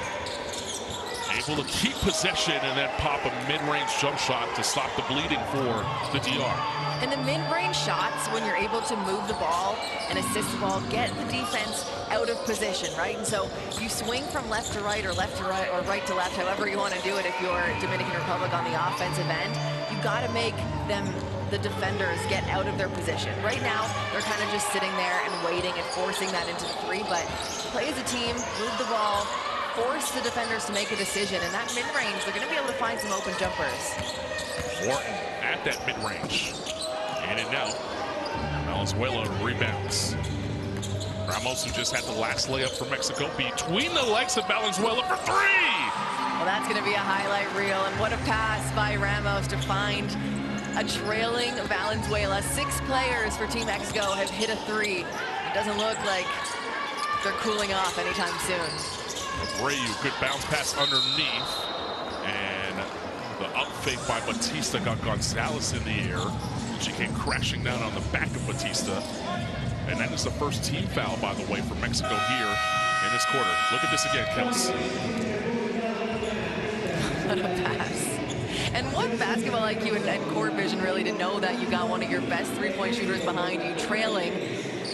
able to keep possession and then pop a mid-range jump shot to stop the bleeding for the DR. And the mid-range shots, when you're able to move the ball and assist the ball, get the defense out of position, right? And so you swing from left to right or left to right or right to left, however you want to do it if you're Dominican Republic on the offensive end. You've got to make them, the defenders, get out of their position. Right now, they're kind of just sitting there and waiting and forcing that into the three, but play as a team, move the ball, force the defenders to make a decision, and that mid-range, they're going to be able to find some open jumpers. Morton at that mid-range. In and out. Valenzuela rebounds. Ramos, who just had the last layup for Mexico, between the legs of Valenzuela for three! Well, that's going to be a highlight reel, and what a pass by Ramos to find a trailing Valenzuela. 6 players for Team Mexico have hit a three. It doesn't look like they're cooling off anytime soon. Abreu, good bounce pass underneath. And the up fake by Batista got Gonzalez in the air. She came crashing down on the back of Batista. And that is the first team foul, by the way, for Mexico here in this quarter. Look at this again, Kels. What a pass. And what basketball IQ and court vision really to know that you got one of your best three-point shooters behind you trailing.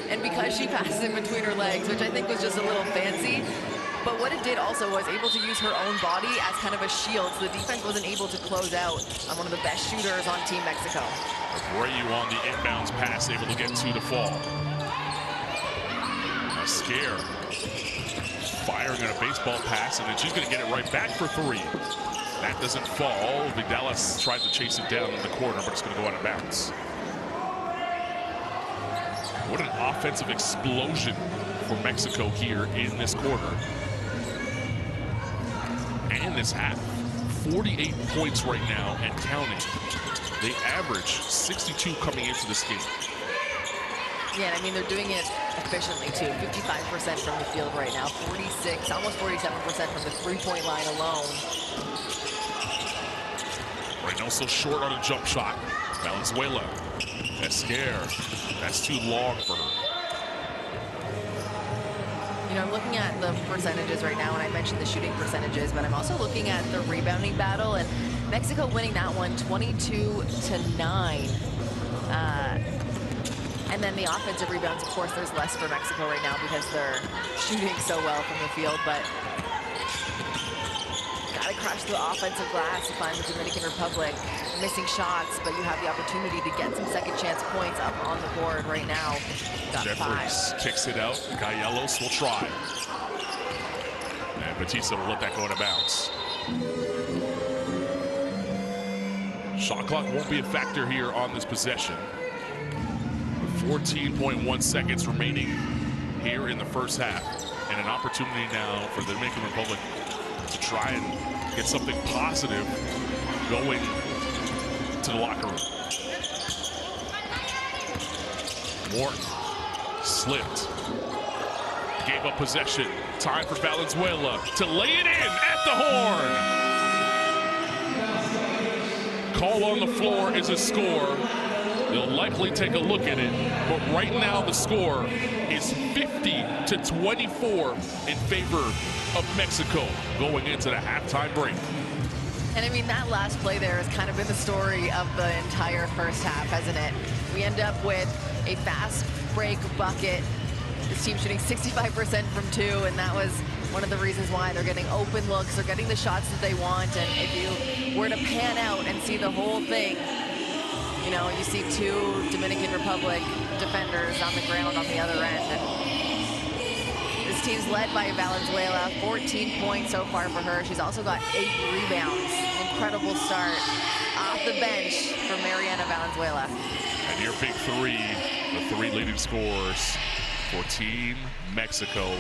And because she passes in between her legs, which I think was just a little fancy, but what it did also was able to use her own body as kind of a shield, so the defense wasn't able to close out on one of the best shooters on Team Mexico. Abreu on the inbounds pass, able to get two to fall. A scare. Firing on a baseball pass, and then she's going to get it right back for three. That doesn't fall. Vidales tried to chase it down in the corner, but it's going to go out of bounds. What an offensive explosion for Mexico here in this quarter. And this half. 48 points right now and counting. They average 62 coming into this game. Yeah, I mean, they're doing it efficiently, too. 55% from the field right now. 46, almost 47% from the three-point line alone. Reynoso short on a jump shot. Valenzuela. Esquer. That's too long for her. You know, I'm looking at the percentages right now, and I mentioned the shooting percentages, but I'm also looking at the rebounding battle, and Mexico winning that one 22-9. And then the offensive rebounds, of course, there's less for Mexico right now because they're shooting so well from the field, but got to crush the offensive glass to find the Dominican Republic missing shots, but you have the opportunity to get some second chance points up on the board right now. Got Jeffries 5. Kicks it out. Gallegos will try. And Batista will let that go out of bounds. Shot clock won't be a factor here on this possession. 14.1 seconds remaining here in the first half. And an opportunity now for the Dominican Republic to try and get something positive going to the locker room. Morton slipped. Gave up possession. Time for Valenzuela to lay it in at the horn. Call on the floor is a score. They'll likely take a look at it, but right now the score is 50-24 in favor of Mexico going into the halftime break. And I mean, that last play there has kind of been the story of the entire first half, hasn't it? We end up with a fast break bucket. This team shooting 65% from two, and that was one of the reasons why they're getting open looks, they're getting the shots that they want. And if you were to pan out and see the whole thing, you know, you see two Dominican Republic defenders on the ground on the other end. And this team's led by Valenzuela, 14 points so far for her. She's also got 8 rebounds. Incredible start off the bench for Mariana Valenzuela. And your big three, the 3 leading scorers for Team Mexico.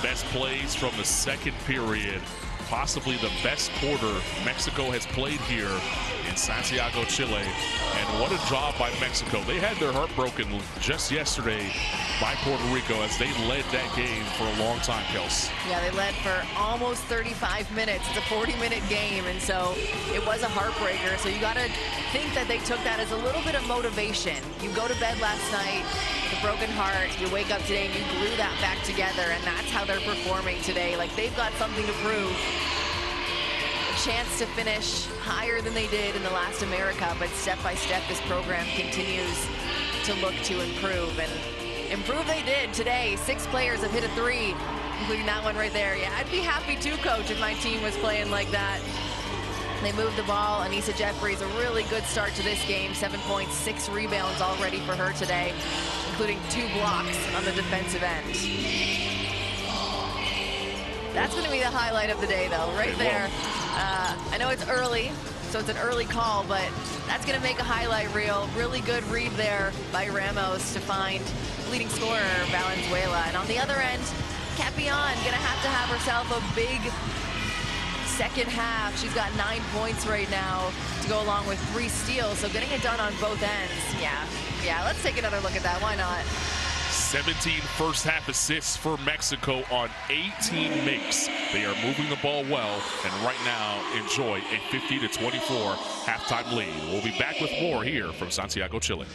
Best plays from the second period. Possibly the best quarter Mexico has played here in Santiago, Chile. And what a job by Mexico. They had their heart broken just yesterday by Puerto Rico as they led that game for a long time, Kels. Yeah, they led for almost 35 minutes. It's a 40-minute game, and so it was a heartbreaker. So you got to think that they took that as a little bit of motivation. You go to bed last night with a broken heart, you wake up today and you glue that back together, and that's how they're performing today. Like, they've got something to prove. A chance to finish higher than they did in the last AmeriCup, but step by step this program continues to look to improve, and improve they did today. 6 players have hit a 3, including that one right there. Yeah, I'd be happy too, coach, if my team was playing like that. They moved the ball. Anissa Jeffries, a really good start to this game. 7 points, 6 rebounds already for her today, including 2 blocks on the defensive end. That's going to be the highlight of the day, though, right there. I know it's early, so it's an early call, but that's going to make a highlight reel. Really good read there by Ramos to find leading scorer Valenzuela. And on the other end, Capion going to have herself a big second half. She's got 9 points right now to go along with 3 steals, so getting it done on both ends. Yeah, let's take another look at that. Why not? 17 first half assists for Mexico on 18 makes. They are moving the ball well, and right now enjoy a 50-24 halftime lead. We'll be back with more here from Santiago, Chile.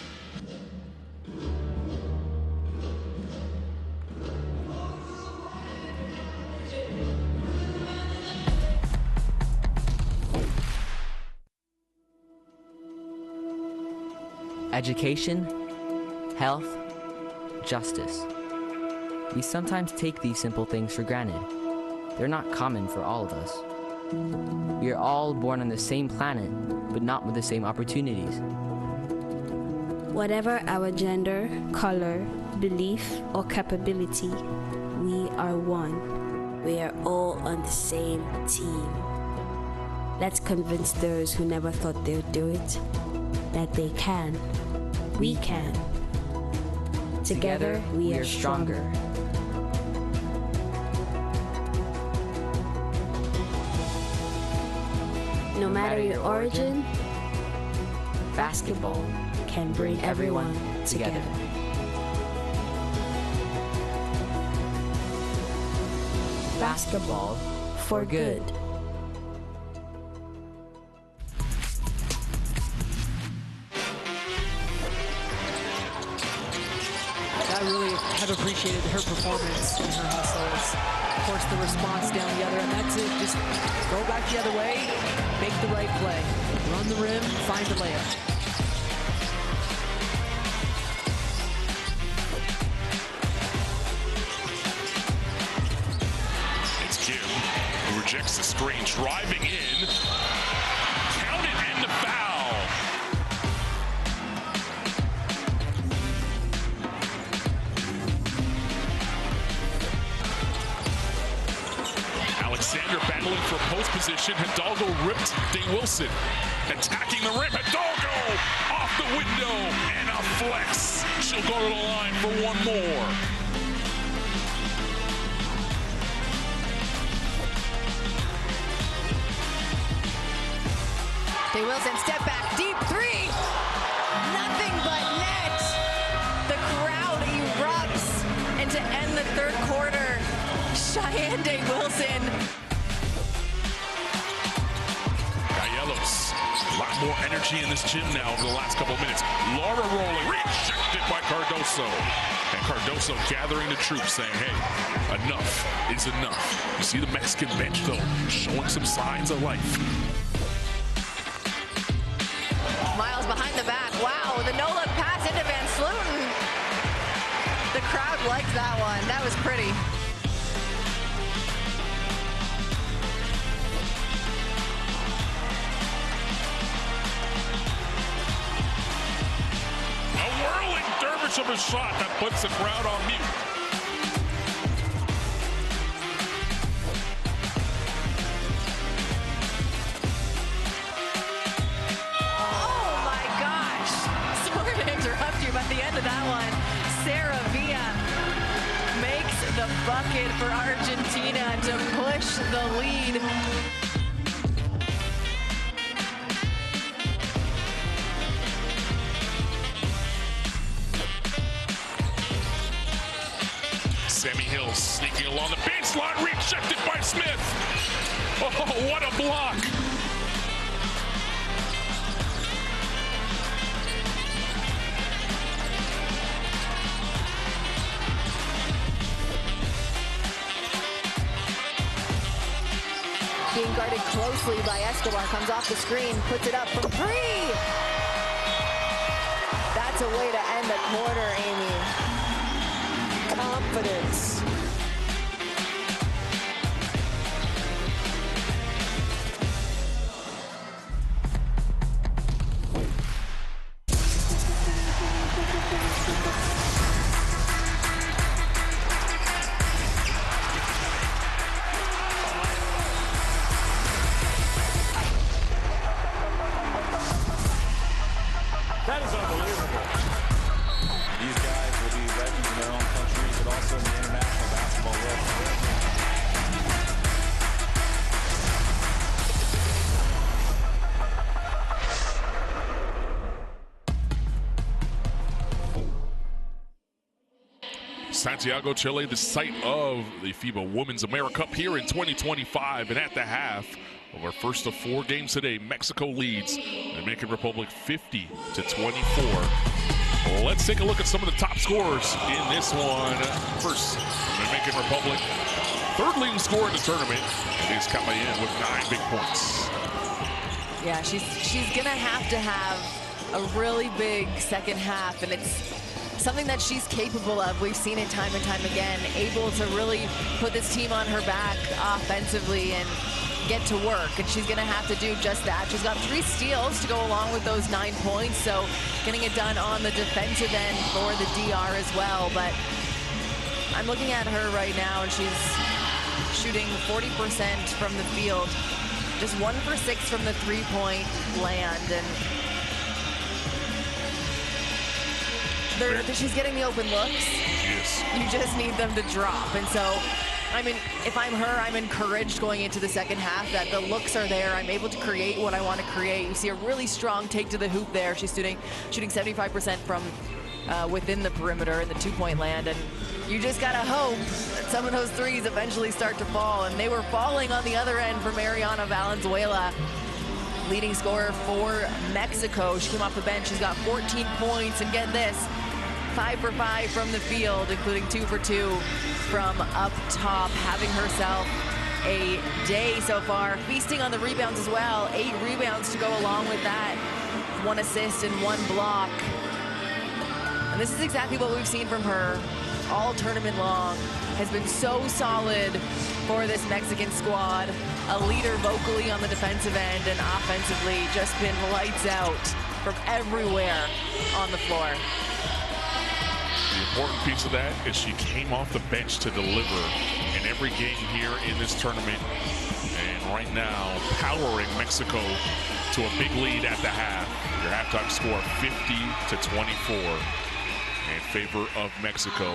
Education, health, justice. We sometimes take these simple things for granted. They're not common for all of us. We are all born on the same planet, but not with the same opportunities. Whatever our gender, color, belief, or capability, we are one. We are all on the same team. Let's convince those who never thought they'd do it that they can. We can. Together, we are stronger. No matter your origin, basketball can bring everyone together. Basketball for good. I really have appreciated her performance and her hustles. Of course, the response down the other, and that's it. Just go back the other way, make the right play. Run the rim, find the layup. It's Kim who rejects the screen, driving in. Count it and the foul. Alexander battling for post position. Hidalgo ripped Day Wilson. Attacking the rim. Hidalgo off the window and a flex. She'll go to the line for one more. Day Wilson, step back, deep three. Nothing but net. The crowd erupts. And to end the third quarter, Cheyenne Day Wilson. Gallegos, a lot more energy in this gym now over the last couple of minutes. Laura rolling, rejected by Cardoso. And Cardoso gathering the troops, saying, hey, enough is enough. You see the Mexican bench, though, showing some signs of life. Miles behind the back. Wow, the no-look pass into Van Slooten. The crowd liked that one. That was pretty. A whirling dervish of a shot that puts the crowd on mute. Bucket for Argentina to push the lead. Sammy Hill sneaking along the baseline, rejected by Smith. Oh, what a block. Being guarded closely by Escobar, comes off the screen, puts it up from three. That's a way to end the quarter, Amy. Confidence. That is unbelievable. These guys will be legends in their own countries, but also in the international basketball world. Santiago, Chile, the site of the FIBA Women's AmeriCup here in 2025. And at the half of our first of 4 games today, Mexico leads the Dominican Republic 50-24. Let's take a look at some of the top scorers in this one. First, Dominican Republic, third leading scorer in the tournament, is Camayen with 9 big points. Yeah, she's gonna have to have a really big second half, and it's something that she's capable of. We've seen it time and time again, able to really put this team on her back offensively and get to work, and she's gonna have to do just that. She's got 3 steals to go along with those 9 points, so getting it done on the defensive end for the DR as well. But I'm looking at her right now, and she's shooting 40% from the field, just 1 for 6 from the 3-point land, and She's getting the open looks. Yes. You just need them to drop. And so, I mean, if I'm her, I'm encouraged going into the second half that the looks are there. I'm able to create what I want to create. You see a really strong take to the hoop there. She's shooting 75% from within the perimeter in the two-point land. And you just got to hope that some of those threes eventually start to fall. And they were falling on the other end for Mariana Valenzuela, leading scorer for Mexico. She came off the bench. She's got 14 points. And get this, 5 for 5 from the field, including 2 for 2 from up top, having herself a day so far. Feasting on the rebounds as well. 8 rebounds to go along with that. 1 assist and 1 block. And this is exactly what we've seen from her all tournament long. Has been so solid for this Mexican squad. A leader vocally on the defensive end, and offensively just been lights out from everywhere on the floor. The important piece of that is she came off the bench to deliver in every game here in this tournament. And right now, powering Mexico to a big lead at the half. Your halftime score 50-24 in favor of Mexico.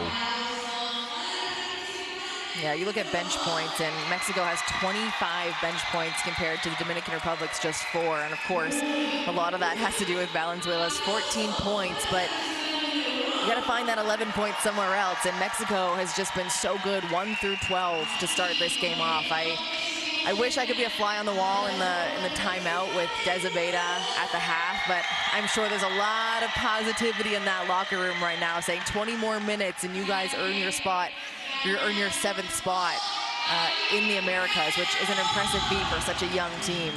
Yeah, you look at bench points, and Mexico has 25 bench points compared to the Dominican Republic's just 4. And of course, a lot of that has to do with Valenzuela's 14 points, but you got to find that 11 points somewhere else. And Mexico has just been so good 1 through 12 to start this game off. I wish I could be a fly on the wall in the timeout with Desabeta at the half, but I'm sure there's a lot of positivity in that locker room right now, saying 20 more minutes and you guys earn your spot. You earn your 7th spot in the Americas, which is an impressive feat for such a young team.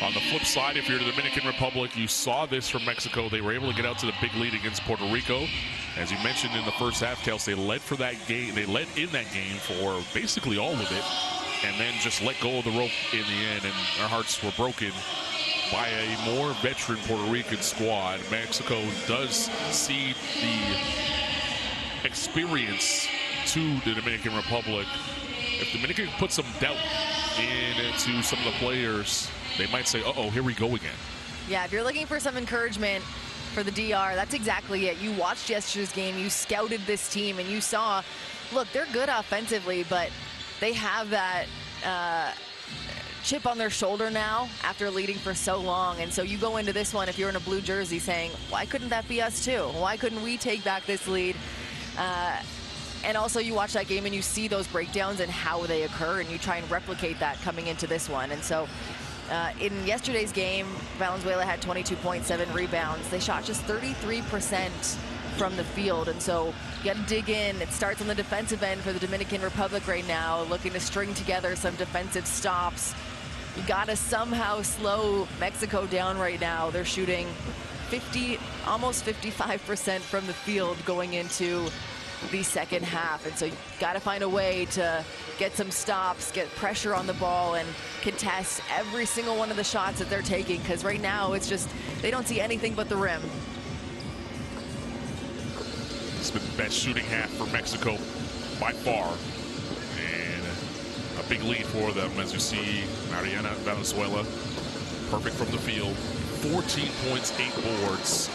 On the flip side, if you're the Dominican Republic, you saw this from Mexico. They were able to get out to the big lead against Puerto Rico. As you mentioned in the first half, Kels, they led for that game. They led in that game for basically all of it, and then just let go of the rope in the end, and their hearts were broken by a more veteran Puerto Rican squad. Mexico does see the experience to the Dominican Republic. If Dominican put some doubt into some of the players, they might say, uh-oh, here we go again. Yeah, if you're looking for some encouragement for the DR, that's exactly it. You watched yesterday's game, you scouted this team, and you saw, look, they're good offensively, but they have that chip on their shoulder now after leading for so long. And so you go into this one, if you're in a blue jersey, saying, why couldn't that be us too? Why couldn't we take back this lead? And also you watch that game and you see those breakdowns and how they occur, and you try and replicate that coming into this one. And so in yesterday's game, Valenzuela had 22.7 rebounds. They shot just 33% from the field. And so you got to dig in. It starts on the defensive end for the Dominican Republic right now, looking to string together some defensive stops. You got to somehow slow Mexico down right now. They're shooting almost 55% from the field going into the second half. And so you got to find a way to get some stops, get pressure on the ball, and contest every single one of the shots that they're taking, because right now it's just, they don't see anything but the rim. It's been the best shooting half for Mexico by far, and a big lead for them. As you see, Mariana Valenzuela, perfect from the field, 14 points, 8 boards,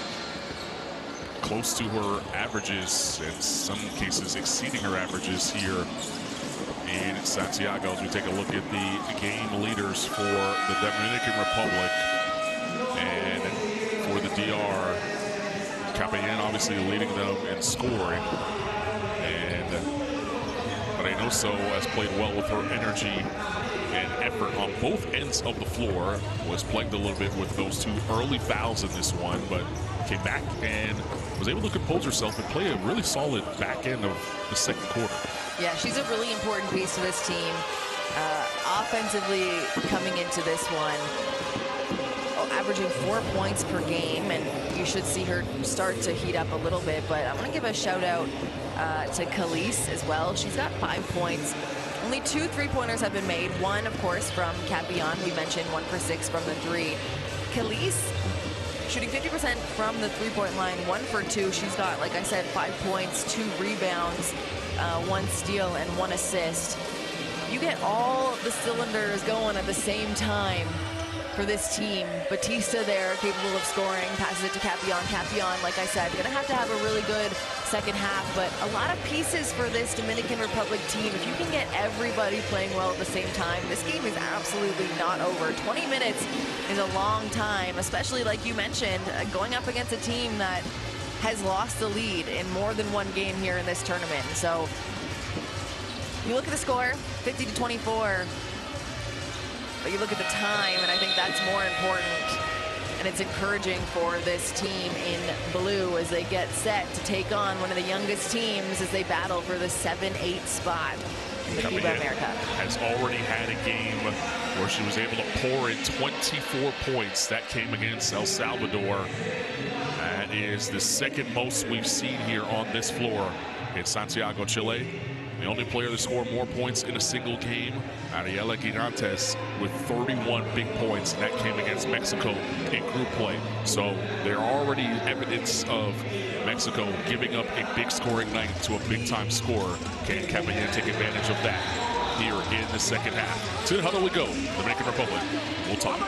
close to her averages, in some cases exceeding her averages here in Santiago. As we take a look at the game leaders for the Dominican Republic, and for the DR, Capayan obviously leading them in scoring, and Reynoso has played well with her energy and effort on both ends of the floor. Was plagued a little bit with those 2 early fouls in this one, but came back and was able to compose herself and play a really solid back end of the second quarter. Yeah, she's a really important piece to this team. Offensively coming into this one, averaging 4 points per game, and you should see her start to heat up a little bit. But I want to give a shout out to Khalees as well. She's got 5 points. Only 2 3-pointers have been made. One, of course, from Capayan. We mentioned 1 for 6 from the 3. Khalees shooting 50% from the 3-point line, 1 for 2. She's got, like I said, 5 points, 2 rebounds, 1 steal, and 1 assist. You get all the cylinders going at the same time, for this team. Batista there, capable of scoring, passes it to Capion. Capion, like I said, gonna have to have a really good second half, but a lot of pieces for this Dominican Republic team. If you can get everybody playing well at the same time, this game is absolutely not over. 20 minutes is a long time, especially like you mentioned, going up against a team that has lost the lead in more than one game here in this tournament. So you look at the score, 50-24, but you look at the time, and I think that's more important. And it's encouraging for this team in blue as they get set to take on one of the youngest teams as they battle for the 7-8 spot in the FIBA AmeriCup. Has already had a game where she was able to pour in 24 points. That came against El Salvador. That is the second most we've seen here on this floor in Santiago, Chile. The only player to score more points in a single game, Ariela Gigantes, with 31 big points, and that came against Mexico in group play. So there are already evidence of Mexico giving up a big scoring night to a big-time scorer. Can Capitan take advantage of that here in the second half? To the huddle we go, Dominican Republic. We'll talk.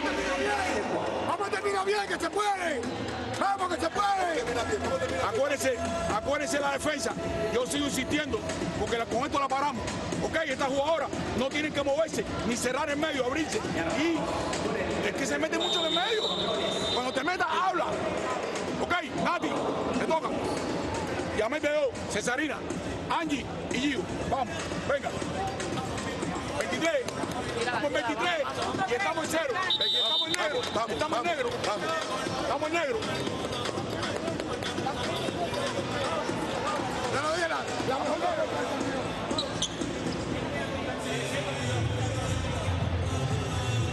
Acuérdense la defensa. Yo sigo insistiendo porque con esto la paramos. Ok, estas jugadoras no tienen que moverse ni cerrar en medio, abrirse. Y es que se mete mucho en el medio. Cuando te metas, habla. Ok, Nati, te toca. Yamel Deo, Cesarina, Angie y Gio. Vamos, venga. 23. Estamos en 23 y estamos en 0. Estamos en negro. Estamos en negro. Estamos en negro.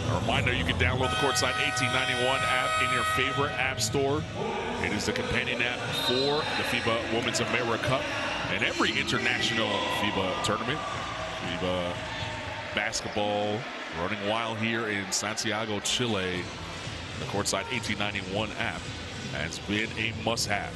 A reminder, you can download the Courtside 1891 app in your favorite app store. It is the companion app for the FIBA Women's AmeriCup and every international FIBA tournament. FIBA basketball running wild here in Santiago, Chile. The Courtside 1891 app has been a must-have.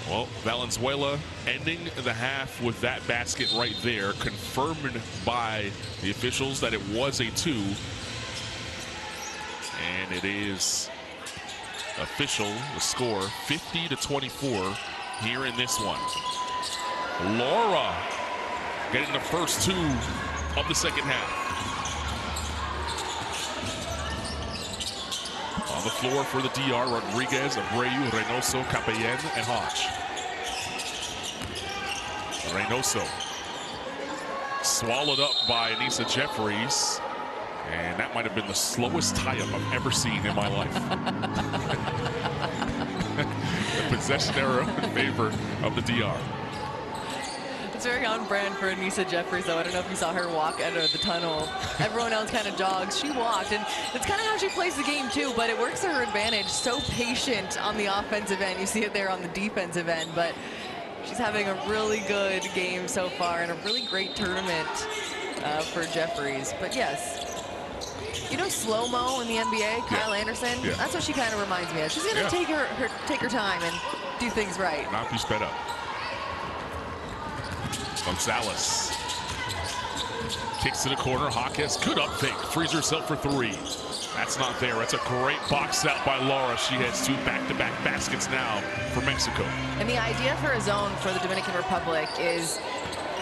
Well, Valenzuela ending the half with that basket right there, confirmed by the officials that it was a 2. And it is official, the score, 50-24 here in this one. Laura getting the first 2 of the second half. On the floor for the DR, Rodriguez, Abreu, Reynoso, Capellán, and Hodge. Reynoso swallowed up by Anissa Jeffries, and that might have been the slowest tie-up I've ever seen in my life. The possession arrow in favor of the DR. It's very on brand for Anissa Jeffries, though. I don't know if you saw her walk out of the tunnel. Everyone else kind of jogs. She walked, and it's kind of how she plays the game, too, but it works to her advantage. So patient on the offensive end. You see it there on the defensive end, but she's having a really good game so far and a really great tournament for Jeffries. But, yes, you know slow-mo in the NBA, Kyle Anderson? Yeah. That's what she kind of reminds me of. She's going to take her time and do things right. Not be sped up. Gonzalez kicks to the corner. Jaquez, good up fake, frees herself for 3. That's not there. That's a great box out by Laura. She has 2 back-to-back baskets now for Mexico. And the idea for a zone for the Dominican Republic is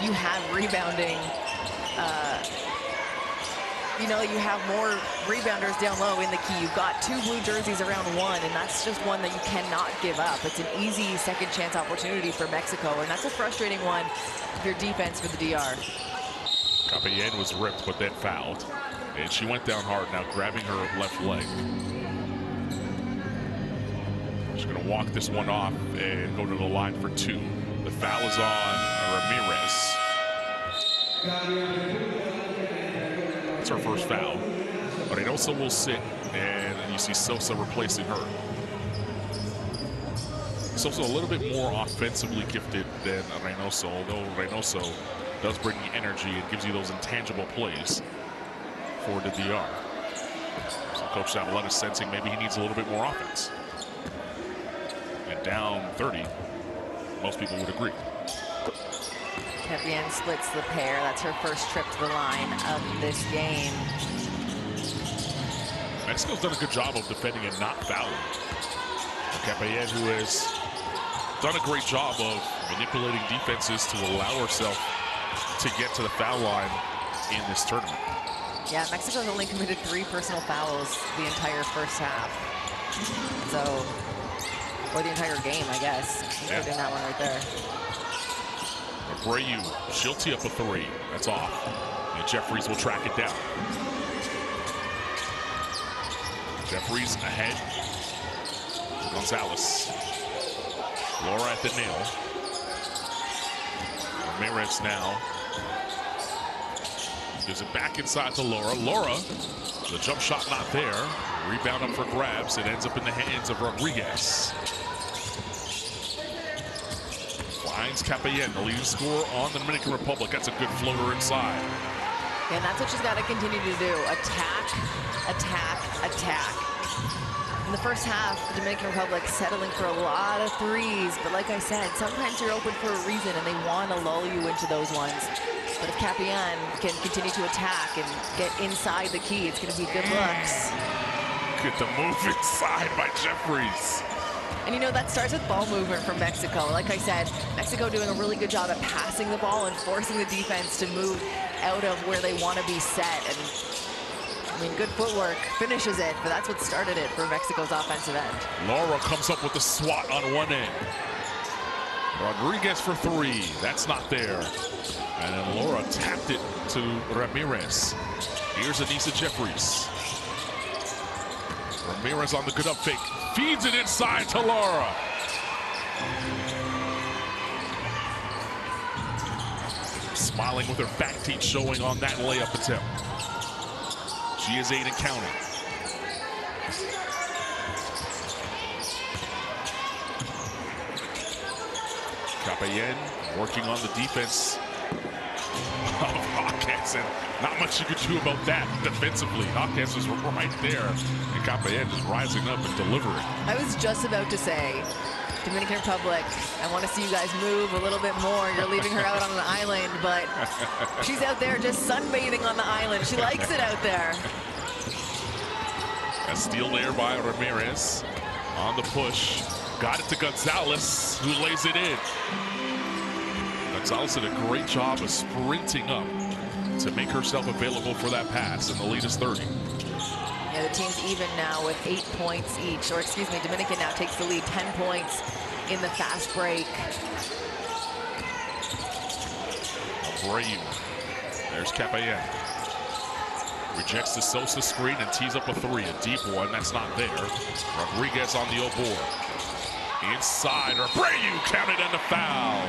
you have rebounding. You know, you have more rebounders down low in the key. You've got 2 blue jerseys around 1, and that's just one that you cannot give up. It's an easy second chance opportunity for Mexico, and that's a frustrating one for your defense for the DR. Capellán was ripped, but then fouled. And she went down hard now, grabbing her left leg. She's going to walk this one off and go to the line for 2. The foul is on Ramirez. It's her first foul. Reynoso will sit, and you see Sosa replacing her. Sosa a little bit more offensively gifted than Reynoso, although Reynoso does bring the energy and gives you those intangible plays for the DR. So Coach Zavaleta sensing maybe he needs a little bit more offense. And down 30, most people would agree. Capian splits the pair. That's her first trip to the line of this game. Mexico's done a good job of defending and not fouling. Capian, who has done a great job of manipulating defenses to allow herself to get to the foul line in this tournament. Yeah, Mexico's only committed 3 personal fouls the entire first half. So, or the entire game, I guess, including that one right there. Abreu, she'll tee up a 3. That's off. And Jeffries will track it down. Jeffries ahead. Gonzalez. Laura at the nail. Ramirez now. Gives it back inside to Laura. Laura, the jump shot not there. Rebound up for grabs. It ends up in the hands of Rodriguez. Finds Capian, the leading scorer on the Dominican Republic. That's a good floater inside. And that's what she's got to continue to do. Attack, attack, attack. In the first half, the Dominican Republic settling for a lot of 3s. But like I said, sometimes you're open for a reason and they want to lull you into those ones. But if Capian can continue to attack and get inside the key, it's going to be good looks. Get the move inside by Jeffries. And you know, that starts with ball movement from Mexico. Like I said, Mexico doing a really good job at passing the ball and forcing the defense to move out of where they want to be set. And I mean, good footwork finishes it, but that's what started it for Mexico's offensive end. Laura comes up with the swat on one end. Rodriguez for 3. That's not there. And then Laura tapped it to Ramirez. Here's Anissa Jeffries. Ramirez on the good up fake. Feeds it inside to Laura. Smiling with her back teeth showing on that layup attempt. She is 8 and counting. Capian working on the defense of Hawkins, and not much you could do about that defensively. Hawkins is right there, and Capian just rising up and delivering. I was just about to say, Dominican Republic, I want to see you guys move a little bit more. You're leaving her out on an island, but she's out there just sunbathing on the island. She likes it out there. A steal there by Ramirez on the push. Got it to Gonzalez, who lays it in. Gonzalez did a great job of sprinting up to make herself available for that pass, and the lead is 30. Yeah, the team's even now with 8 points each, or excuse me, Dominican now takes the lead, 10 points in the fast break. Abreu, there's Capian. Rejects the Sosa screen and tees up a 3, a deep one, that's not there. Rodriguez on the board. Inside, Abreu counted and the foul.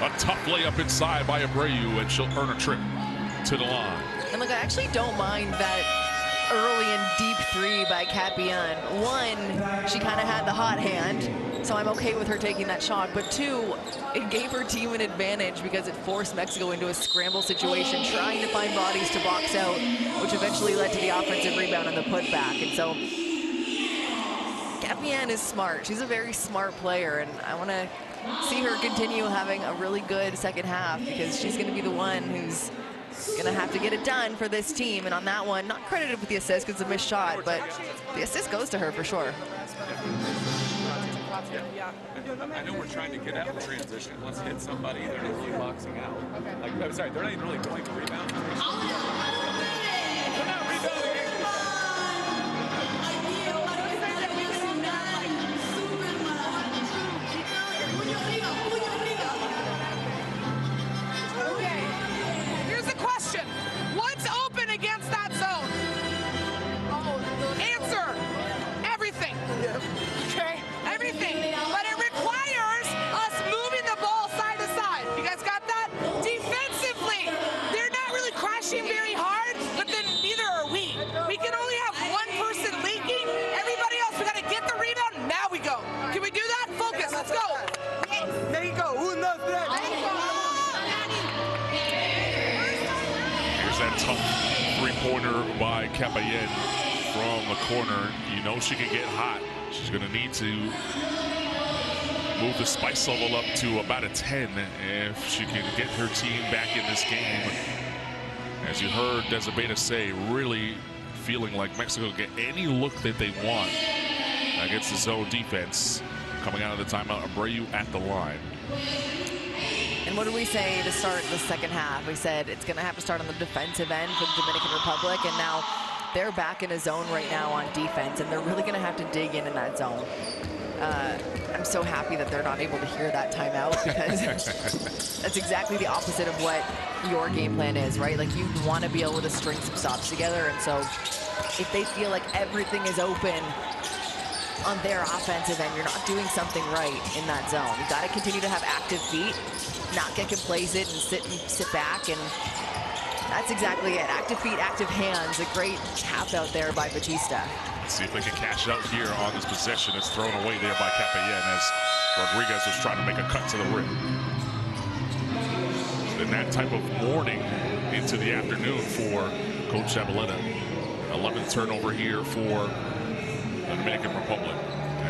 A tough layup inside by Abreu, and she'll earn a trip to the line. And look, I actually don't mind that early and deep 3 by Capian. 1, she kind of had the hot hand, so I'm okay with her taking that shot. But 2, it gave her team an advantage because it forced Mexico into a scramble situation, trying to find bodies to box out, which eventually led to the offensive rebound and the putback. And so Capian is smart. She's a very smart player, and I want to see her continue having a really good second half because she's going to be the one who's going to have to get it done for this team. And on that one, not credited with the assist because it's a missed shot, but the assist goes to her for sure. I know we're trying to get out of transition. Let's hit somebody. They're not really boxing out. Like, I'm sorry, they're not even really going to rebound. They're not rebounding. Here's the question. What's open against that zone? Answer. Everything. Okay? Everything. But it requires us moving the ball side to side. You guys got that? Defensively, they're not really crashing very hard, but then neither are we. We can only have one person leaking. Everybody else, we got to get the rebound. Now we go. Can we do that? Focus. Let's go. México, 1, 2, 3. That tough three-pointer by Capian from the corner. You know she can get hot. She's going to need to move the spice level up to about a 10 if she can get her team back in this game. As you heard Desabeta say, really feeling like Mexico get any look that they want against the zone defense. Coming out of the timeout, Abreu at the line. And what did we say to start the second half? We said it's going to have to start on the defensive end for the Dominican Republic, and now they're back in a zone right now on defense, and they're really going to have to dig in that zone. I'm so happy that they're not able to hear that timeout, because that's exactly the opposite of what your game plan is, right? Like, you want to be able to string some stops together, and so if they feel like everything is open on their offensive end, you're not doing something right in that zone. You got to continue to have active feet, not get complacent and sit back, and that's exactly it. Active feet, active hands. A great tap out there by Batista. Let's see if they can cash out here on this possession. It's thrown away there by Capayen as Rodriguez was trying to make a cut to the rim. Then that type of morning into the afternoon for Coach Zabaleta. 11th turnover here for the Dominican Republic,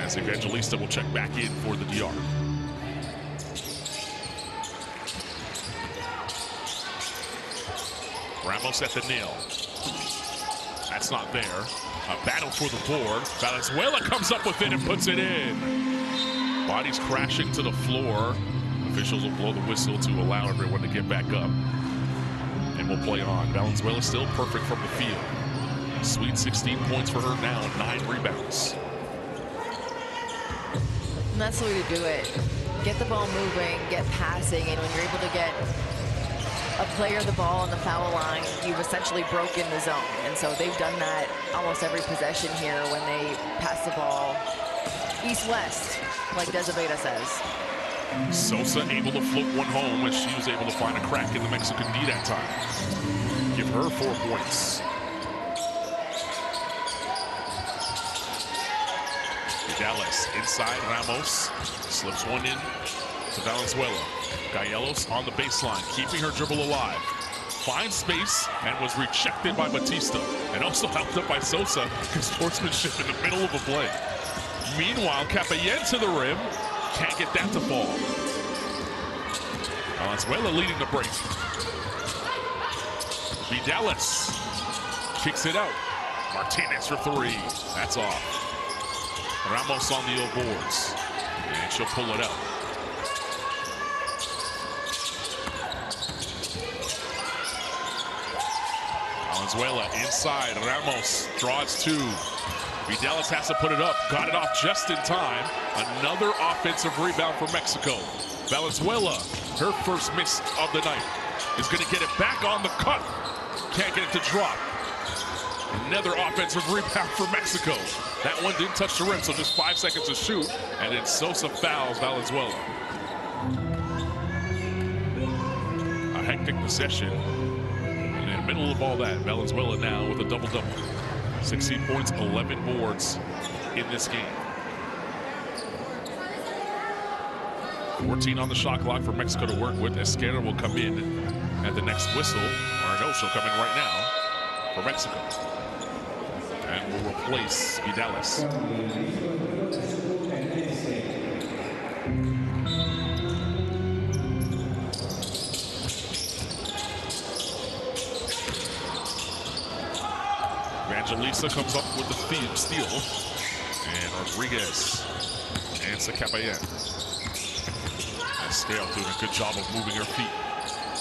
as Evangelista will check back in for the DR. Ramos at the nail. That's not there. A battle for the board. Valenzuela comes up with it and puts it in. Bodies crashing to the floor. Officials will blow the whistle to allow everyone to get back up. And we'll play on. Valenzuela still perfect from the field. Sweet 16 points for her now, 9 rebounds. And that's the way to do it. Get the ball moving, get passing, and when you're able to get a player the ball on the foul line, you've essentially broken the zone. And so they've done that almost every possession here when they pass the ball east-west, like Desabeta says. Sosa able to float one home as she was able to find a crack in the Mexican D that time. Give her 4 points. Dallas inside, Ramos slips one in to Valenzuela. Gallegos on the baseline, keeping her dribble alive. Finds space and was rejected by Batista, and also helped up by Sosa. Good sportsmanship in the middle of a play. Meanwhile, Capayen to the rim, can't get that to fall. Valenzuela leading the break. Vidales kicks it out. Martinez for 3. That's off. Ramos on the boards, and she'll pull it out. Valenzuela inside, Ramos draws 2. Vidales has to put it up, got it off just in time. Another offensive rebound for Mexico. Valenzuela, her first miss of the night, is going to get it back on the cut. Can't get it to drop. Another offensive rebound for Mexico. That one didn't touch the rim, so just 5 seconds to shoot, and then Sosa fouls Valenzuela. A hectic possession, and in the middle of all that, Valenzuela now with a double-double. 16 points, 11 boards in this game. 14 on the shot clock for Mexico to work with. Esquerra will come in at the next whistle, or no, she'll come in right now for Mexico. And will replace Vidales. Evangelista comes up with the steal. And Rodriguez and Capayen. Esquerra doing a good job of moving her feet.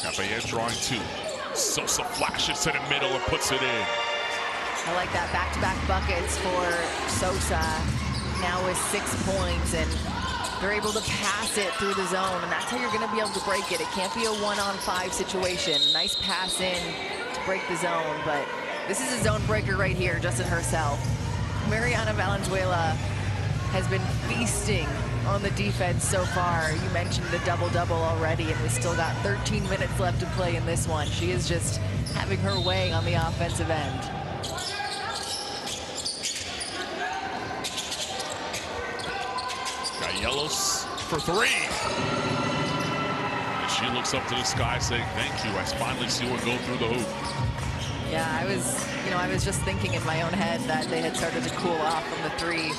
Capayen drawing 2. Sosa flashes to the middle and puts it in. I like that, back-to-back buckets for Sosa, now with 6 points, and they're able to pass it through the zone, and that's how you're going to be able to break it. It can't be a 1-on-5 situation. Nice pass in to break the zone, but this is a zone breaker right here, just in herself. Mariana Valenzuela has been feasting on the defense so far. You mentioned the double-double already, and we still got 13 minutes left to play in this one. She is just having her way on the offensive end. Gallegos for 3. And she looks up to the sky saying, thank you. I finally see one go through the hoop. Yeah, I was just thinking in my own head that they had started to cool off from the 3,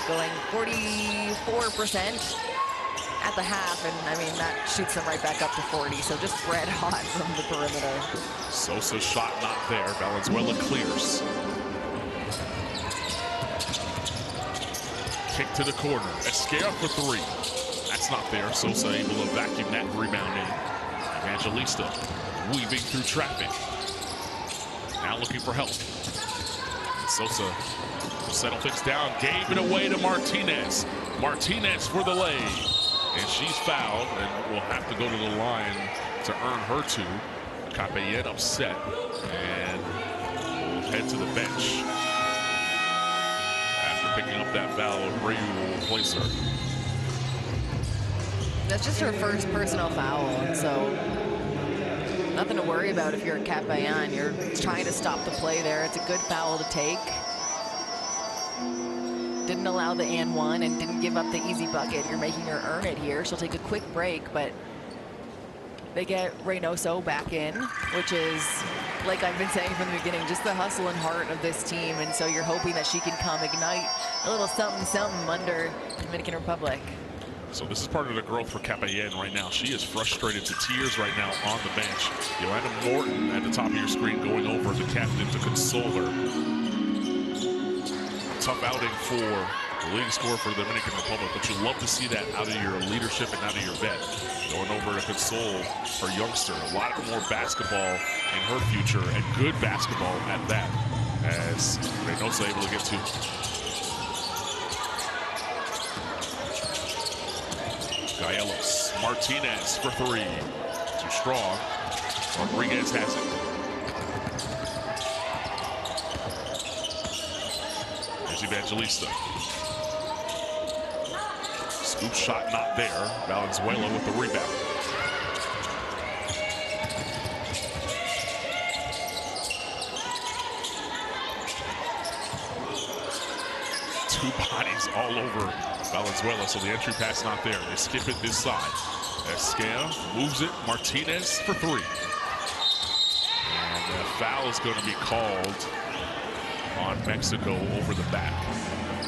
going 44%. at the half, and I mean, that shoots them right back up to 40, so just red hot from the perimeter. Sosa's shot not there. Valenzuela clears. Kick to the corner. Esquerra for three. That's not there. Sosa able to vacuum that rebound in. Evangelista weaving through traffic. Now looking for help. Sosa will settle things down. Gave it away to Martinez. Martinez for the lay. And she's fouled and will have to go to the line to earn her two. Capellan upset and will head to the bench. After picking up that foul, Rayu will replace her. That's just her first personal foul, and so nothing to worry about if you're a Capellan. You're trying to stop the play there. It's a good foul to take. Didn't allow the and one and didn't give up the easy bucket. You're making her earn it here. She'll take a quick break, but they get Reynoso back in, which is, like I've been saying from the beginning, just the hustle and heart of this team. And so you're hoping that she can come ignite a little something, something under Dominican Republic. So this is part of the growth for Capellan right now. She is frustrated to tears right now on the bench. Joanna Morton at the top of your screen going over the captain to console her. Tough outing for the leading scorer for the Dominican Republic, but you love to see that out of your leadership and out of your vet. Going over to console her youngster. A lot more basketball in her future, and good basketball at that, as Reynoso able to get to. Gaelos, Martinez for three. Too strong. Rodriguez has it. There's Evangelista. Scoop shot not there. Valenzuela with the rebound. Two bodies all over Valenzuela, so the entry pass not there. They skip it this side. Esquerra moves it. Martinez for three. And the foul is going to be called on Mexico over the back.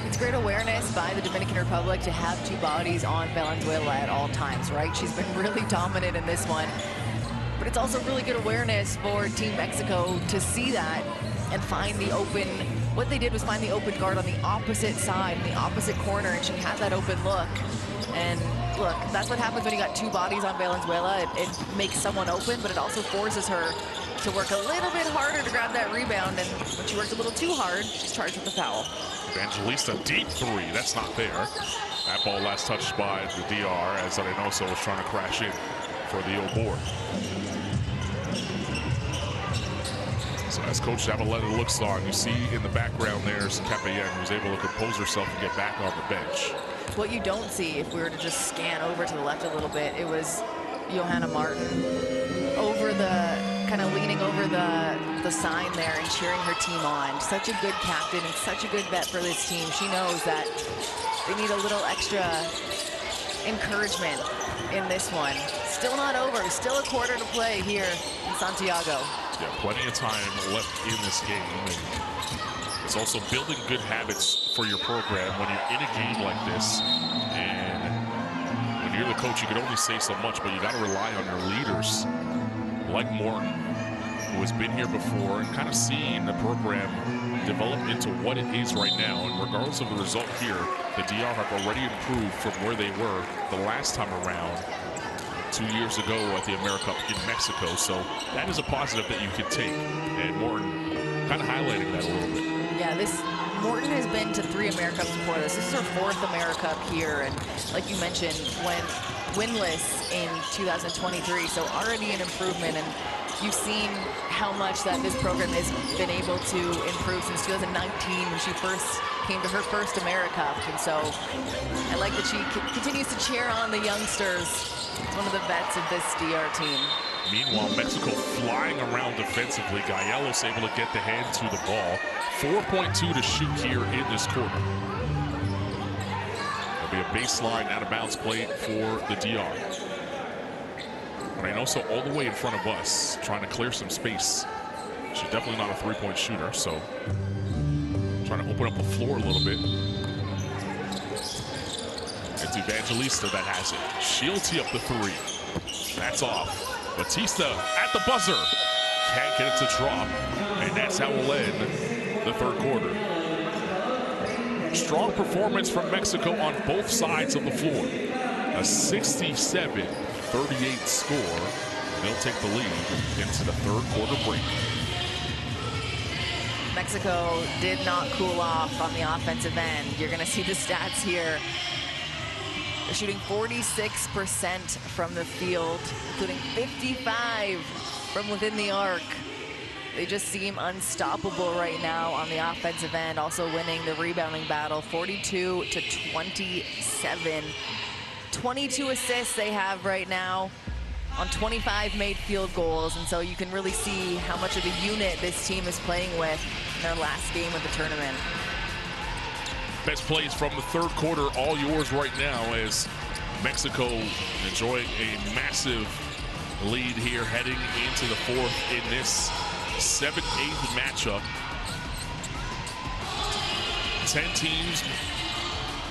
It's great awareness by the Dominican Republic to have two bodies on Valenzuela at all times, right? She's been really dominant in this one. But it's also really good awareness for Team Mexico to see that and find the open. What they did was find the open guard on the opposite side, in the opposite corner, and she had that open look. And look, that's what happens when you got two bodies on Valenzuela. It makes someone open, but it also forces her to work a little bit harder to grab that rebound. And when she worked a little too hard, she's charged with the foul. Evangelista, deep three. That's not there. That ball last touched by the DR as Reynoso was trying to crash in for the old board. So as Coach Zavaleta looks on, you see in the background there's Capellan, who's able to compose herself and get back on the bench. What you don't see, if we were to just scan over to the left a little bit, it was Johanna Martin over the, kind of leaning over the sign there and cheering her team on. Such a good captain and such a good vet for this team. She knows that they need a little extra encouragement in this one. Still not over, still a quarter to play here in Santiago. Yeah, plenty of time left in this game. And it's also building good habits for your program when you're in a game like this. And when you're the coach, you can only say so much, but you got to rely on your leaders like Morton, who has been here before and kind of seen the program develop into what it is right now. And regardless of the result here, the DR have already improved from where they were the last time around 2 years ago at the AmeriCup in Mexico. So that is a positive that you could take. And Morton kind of highlighting that a little bit. Yeah, Morton has been to 3 AmeriCups before this. This is her 4th AmeriCup here. And like you mentioned, went winless in 2023. So already an improvement. And you've seen how much that this program has been able to improve since 2019 when she first came to her first AmeriCup. And so I like that she continues to cheer on the youngsters. One of the vets of this DR team. Meanwhile, Mexico flying around defensively. Gaelos able to get the hand to the ball. 4.2 to shoot here in this quarter. There'll be a baseline out of bounds play for the DR. Reynoso all the way in front of us, trying to clear some space. She's definitely not a three-point shooter, so trying to open up the floor a little bit. It's Evangelista that has it. She'll tee up the three. That's off. Batista at the buzzer. Can't get it to drop. And that's how we'll end the third quarter. Strong performance from Mexico on both sides of the floor. A 67-38 score. They'll take the lead into the third quarter break. Mexico did not cool off on the offensive end. You're going to see the stats here. They're shooting 46% from the field, including 55 from within the arc. They just seem unstoppable right now on the offensive end, also winning the rebounding battle, 42-27. 22 assists they have right now on 25 made field goals, and so you can really see how much of a unit this team is playing with in their last game of the tournament. Best plays from the third quarter, all yours right now, as Mexico enjoying a massive lead here heading into the fourth in this 7-8 matchup. 10 teams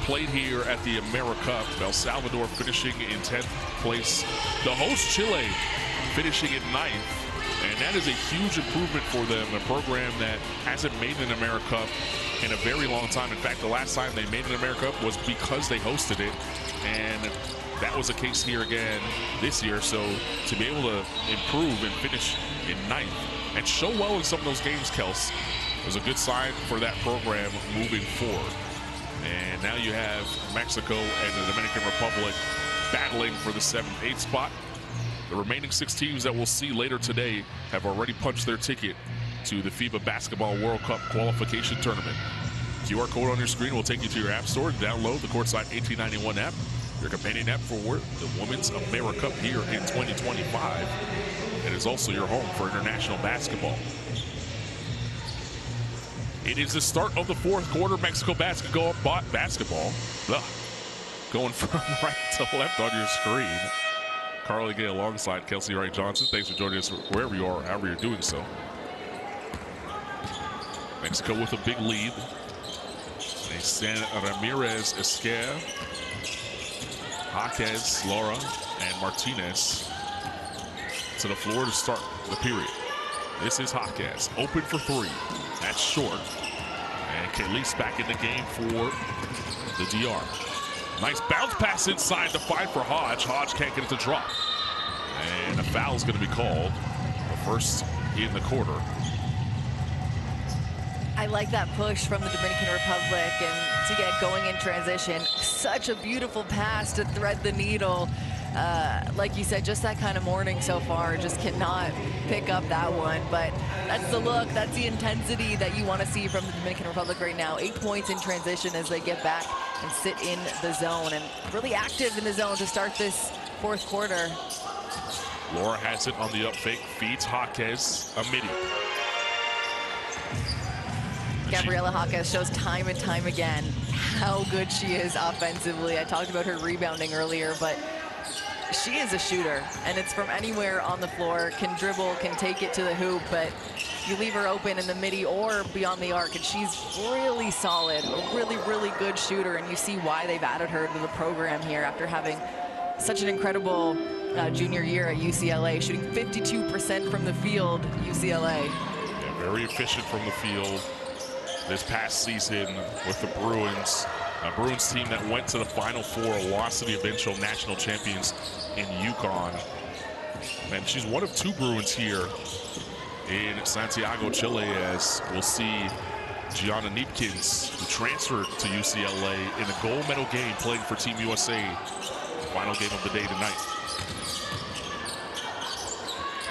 played here at the AmeriCup. El Salvador finishing in 10th place. The host Chile finishing in 9th. And that is a huge improvement for them, a program that hasn't made an AmeriCup in a very long time. In fact, the last time they made an AmeriCup was because they hosted it. And that was the case here again this year. So to be able to improve and finish in 9th and show well in some of those games, Kels, was a good sign for that program moving forward. And now you have Mexico and the Dominican Republic battling for the 7-8 spot. The remaining 6 teams that we'll see later today have already punched their ticket to the FIBA Basketball World Cup qualification tournament. QR code on your screen will take you to your app store to download the Courtside 1891 app, your companion app for the Women's AmeriCup here in 2025. It is also your home for international basketball. It is the start of the fourth quarter. Mexico basketball. Going from right to left on your screen. Carly Gay alongside Kelsey Wright Johnson. Thanks for joining us wherever you are, however you're doing so. Mexico with a big lead. They send Ramirez, Esquer, Jaquez, Laura, and Martinez to the floor to start the period. This is Jaquez, open for 3. That's short. And Kaylis back in the game for the DR. Nice bounce pass inside to find for Hodge. Hodge can't get it to drop. And a foul is going to be called. The first in the quarter. I like that push from the Dominican Republic and to get going in transition. Such a beautiful pass to thread the needle. Like you said, just that kind of morning so far. Just cannot pick up that one. But that's the look, that's the intensity that you want to see from the Dominican Republic right now. 8 points in transition as they get back and sit in the zone. And really active in the zone to start this fourth quarter. Laura has it on the up fake, feeds Jaquez, a midi. Gabriela Jaquez shows time and time again how good she is offensively. I talked about her rebounding earlier, but she is a shooter, and it's from anywhere on the floor. Can dribble, can take it to the hoop, but you leave her open in the midi or beyond the arc, and she's really solid, a really, really good shooter, and you see why they've added her to the program here after having such an incredible junior year at UCLA, shooting 52% from the field, UCLA. Yeah, very efficient from the field this past season with the Bruins. A Bruins team that went to the Final Four, lost to the eventual national champions in UConn. And she's one of 2 Bruins here in Santiago, Chile, as we'll see Gianna Neepkins, who transferred to UCLA in a gold medal game playing for Team USA. Final game of the day tonight.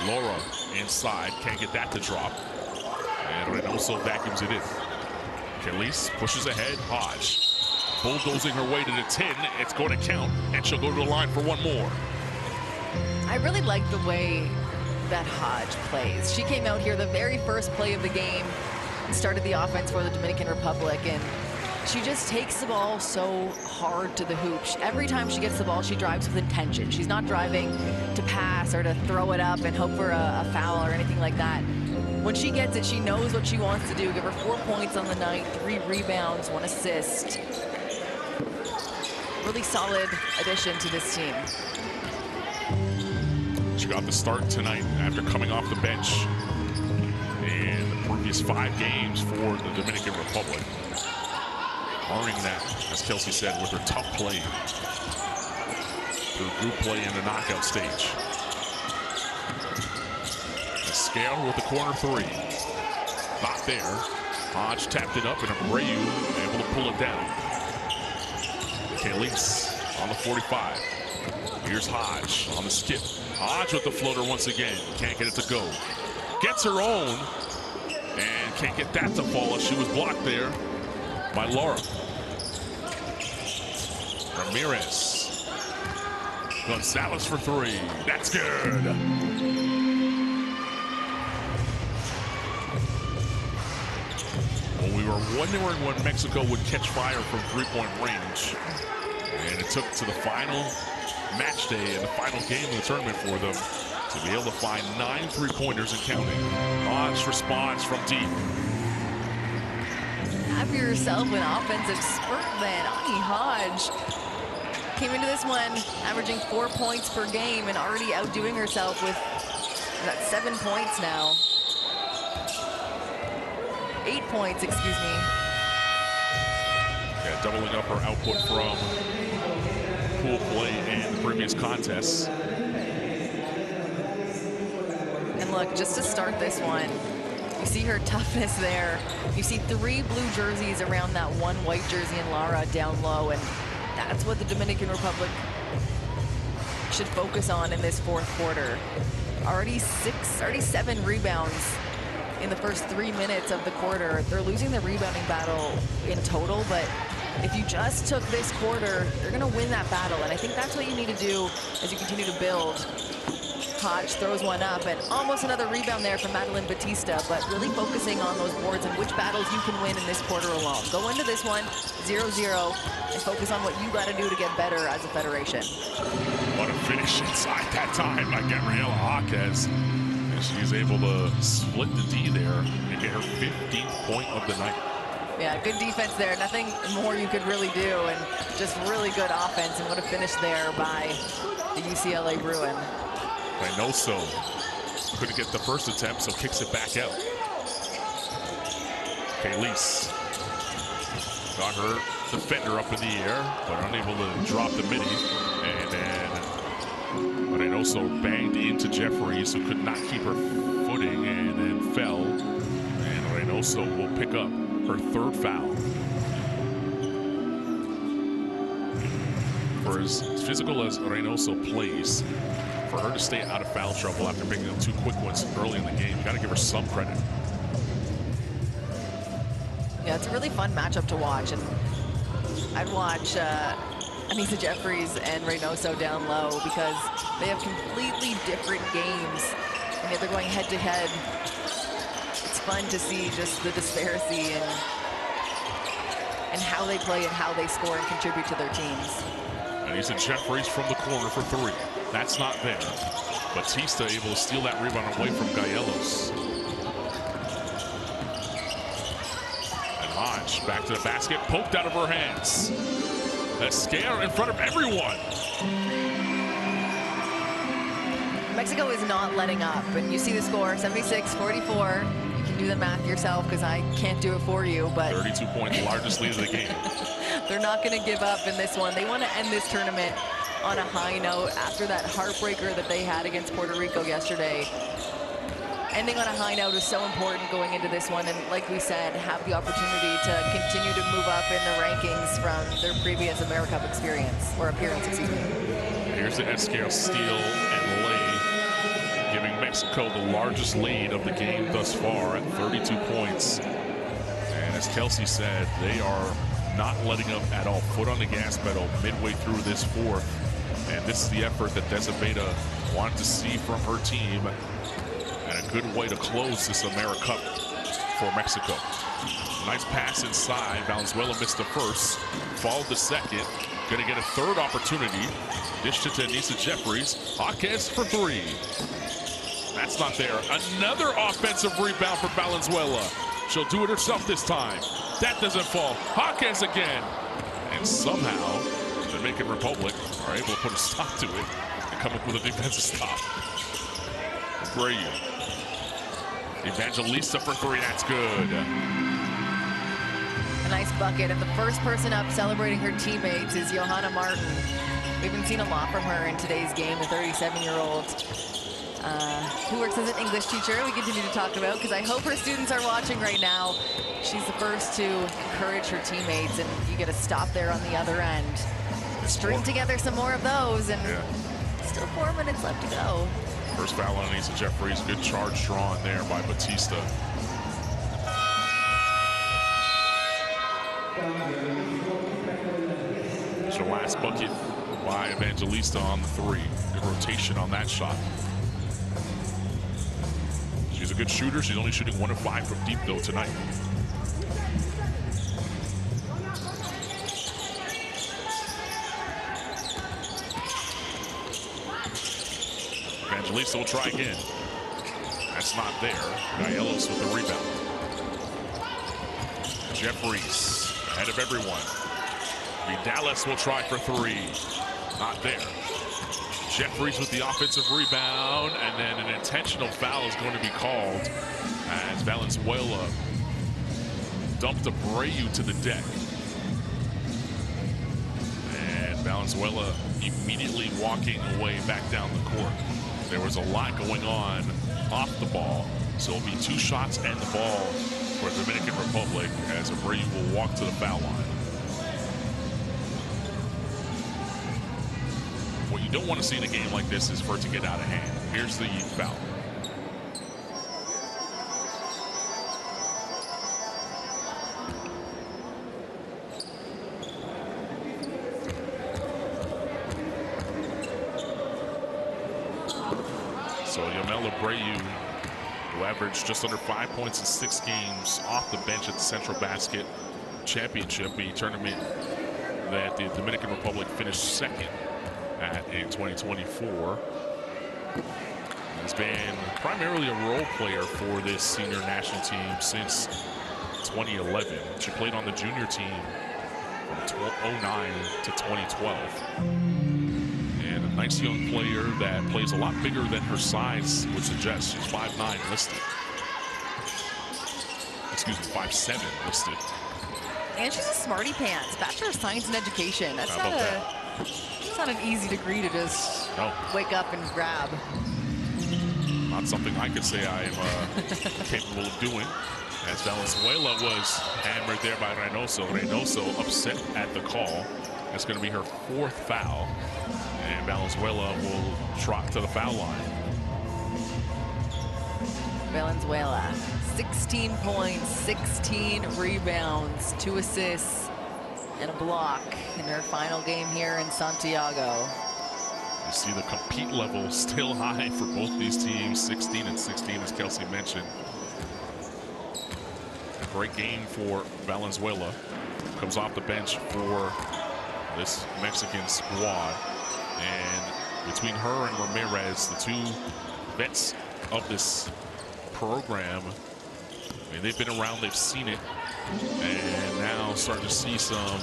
Laura inside, can't get that to drop. And Reynoso vacuums it in. Kaylis pushes ahead, Hodge. Bulldozing her way to the 10, it's going to count, and she'll go to the line for one more. I really like the way that Hodge plays. She came out here the very first play of the game and started the offense for the Dominican Republic, and she just takes the ball so hard to the hoop. Every time she gets the ball, she drives with intention. She's not driving to pass or to throw it up and hope for a foul or anything like that. When she gets it, she knows what she wants to do. Give her 4 points on the night, 3 rebounds, 1 assist. really solid addition to this team. She got the start tonight after coming off the bench in the previous 5 games for the Dominican Republic. Earning that, as Kelsey said, with her tough play through group play in the knockout stage. Escale with the corner 3. Not there. Hodge tapped it up, and Abreu able to pull it down. Kelly's on the 45. Here's Hodge on the skip. Hodge with the floater once again. Can't get it to go. Gets her own, and can't get that to fall as she was blocked there by Laura. Ramirez. Gonzalez for 3. That's good. Well, we were wondering when Mexico would catch fire from 3-point range. And it took to the final match day and the final game of the tournament for them to be able to find 9 3-pointers and counting. Hodge responds from deep. Have yourself an offensive spurt then. Ani Hodge came into this one averaging 4 points per game and already outdoing herself with about 7 points now. 8 points, excuse me. Yeah, doubling up her output from pool play in the previous contests. And look, just to start this one, you see her toughness there. You see 3 blue jerseys around that 1 white jersey in Lara down low, and that's what the Dominican Republic should focus on in this 4th quarter. Already 7 rebounds in the first 3 minutes of the quarter. They're losing the rebounding battle in total, but if you just took this quarter, you're gonna win that battle, and I think that's what you need to do as you continue to build. Hodge throws one up, and almost another rebound there from Madeline Batista, but really focusing on those boards and which battles you can win in this quarter alone. Go into this one 0-0 and focus on what you got to do to get better as a federation. What a finish inside that time by Gabriela Jaquez. And she's able to split the D there and get her 15th point of the night. Yeah, good defense there. Nothing more you could really do, and just really good offense. And what a finish there by the UCLA Bruin. Reynoso couldn't get the first attempt, so kicks it back out. Kelly's got her defender up in the air, but unable to drop the midi. And then Reynoso banged into Jeffries, who could not keep her footing, and then fell. And Reynoso will pick up her 3rd foul. For as physical as Reynoso plays, for her to stay out of foul trouble after picking up 2 quick ones early in the game, you got to give her some credit. Yeah, it's a really fun matchup to watch, and I'd watch Anissa Jeffries and Reynoso down low because they have completely different games, and yet they're going head-to-head. It's fun to see just the disparity and how they play and how they score and contribute to their teams. Anissa Jeffries from the corner for 3. That's not there. Batista able to steal that rebound away from Gaelos. And Hodge back to the basket, poked out of her hands. A scare in front of everyone. Mexico is not letting up, and you see the score, 76-44. You can do the math yourself because I can't do it for you, but 32 points, largest lead of the game. They're not going to give up in this one. They want to end this tournament on a high note after that heartbreaker that they had against Puerto Rico yesterday. Ending on a high note is so important going into this one, and like we said, have the opportunity to continue to move up in the rankings from their previous AmeriCup appearance, excuse me. Here's the Escale steal and lay, giving Mexico the largest lead of the game thus far at 32 points. And as Kelsey said, they are not letting up at all. Foot on the gas pedal midway through this 4th. And this is the effort that Desabeta wanted to see from her team. And a good way to close this AmeriCup for Mexico. Nice pass inside. Valenzuela missed the first. Followed the second. Going to get a 3rd opportunity. Dished it to Anissa Jeffries. Jaquez for 3. That's not there. Another offensive rebound for Valenzuela. She'll do it herself this time. That doesn't fall. Jaquez again. And somehow Dominican Republic are able to put a stop to it and come up with a defensive stop. Brayu. Evangelista for three, that's good. A nice bucket, and the first person up celebrating her teammates is Johanna Martin. We haven't seen a lot from her in today's game, the 37-year-old who works as an English teacher. We continue to talk about, because I hope her students are watching right now. She's the first to encourage her teammates, and you get a stop there on the other end. String together some more of those, and still 4 minutes left to go. First foul on Anissa Jeffries. Good charge drawn there by Batista. It's your last bucket by Evangelista on the three. Good rotation on that shot. She's a good shooter. She's only shooting 1 of 5 from deep, though, tonight. Evangelista will try again. That's not there. Gaelos with the rebound. Jeffries ahead of everyone. Vidales will try for three. Not there. Jeffries with the offensive rebound, and then an intentional foul is going to be called as Valenzuela dumped Brayu to the deck. And Valenzuela immediately walking away back down the court. There was a lot going on off the ball, so it'll be 2 shots and the ball for Dominican Republic as Brayu will walk to the foul line. What you don't want to see in a game like this is for it to get out of hand. Here's the foul. So Yamela Brayu, who averaged just under 5 points in 6 games off the bench at the Central Basket Championship, a tournament that the Dominican Republic finished second at in 2024. Has been primarily a role player for this senior national team since 2011. She played on the junior team from 2009 to 2012. And a nice young player that plays a lot bigger than her size would suggest. She's 5'9" listed. Excuse me, 5'7" listed. And she's a smarty pants, Bachelor of Science in Education. That's not an easy degree to just wake up and grab. Not something I could say I am capable of doing. As Valenzuela was hammered there by Reynoso. Reynoso upset at the call. That's going to be her 4th foul. And Valenzuela will trot to the foul line. Valenzuela, 16 points, 16 rebounds, 2 assists, and a block in her final game here in Santiago. You see the compete level still high for both these teams, 16 and 16, as Kelsey mentioned. A great game for Valenzuela. Comes off the bench for this Mexican squad. And between her and Ramirez, the 2 vets of this program, I mean, they've been around, they've seen it, and now starting to see some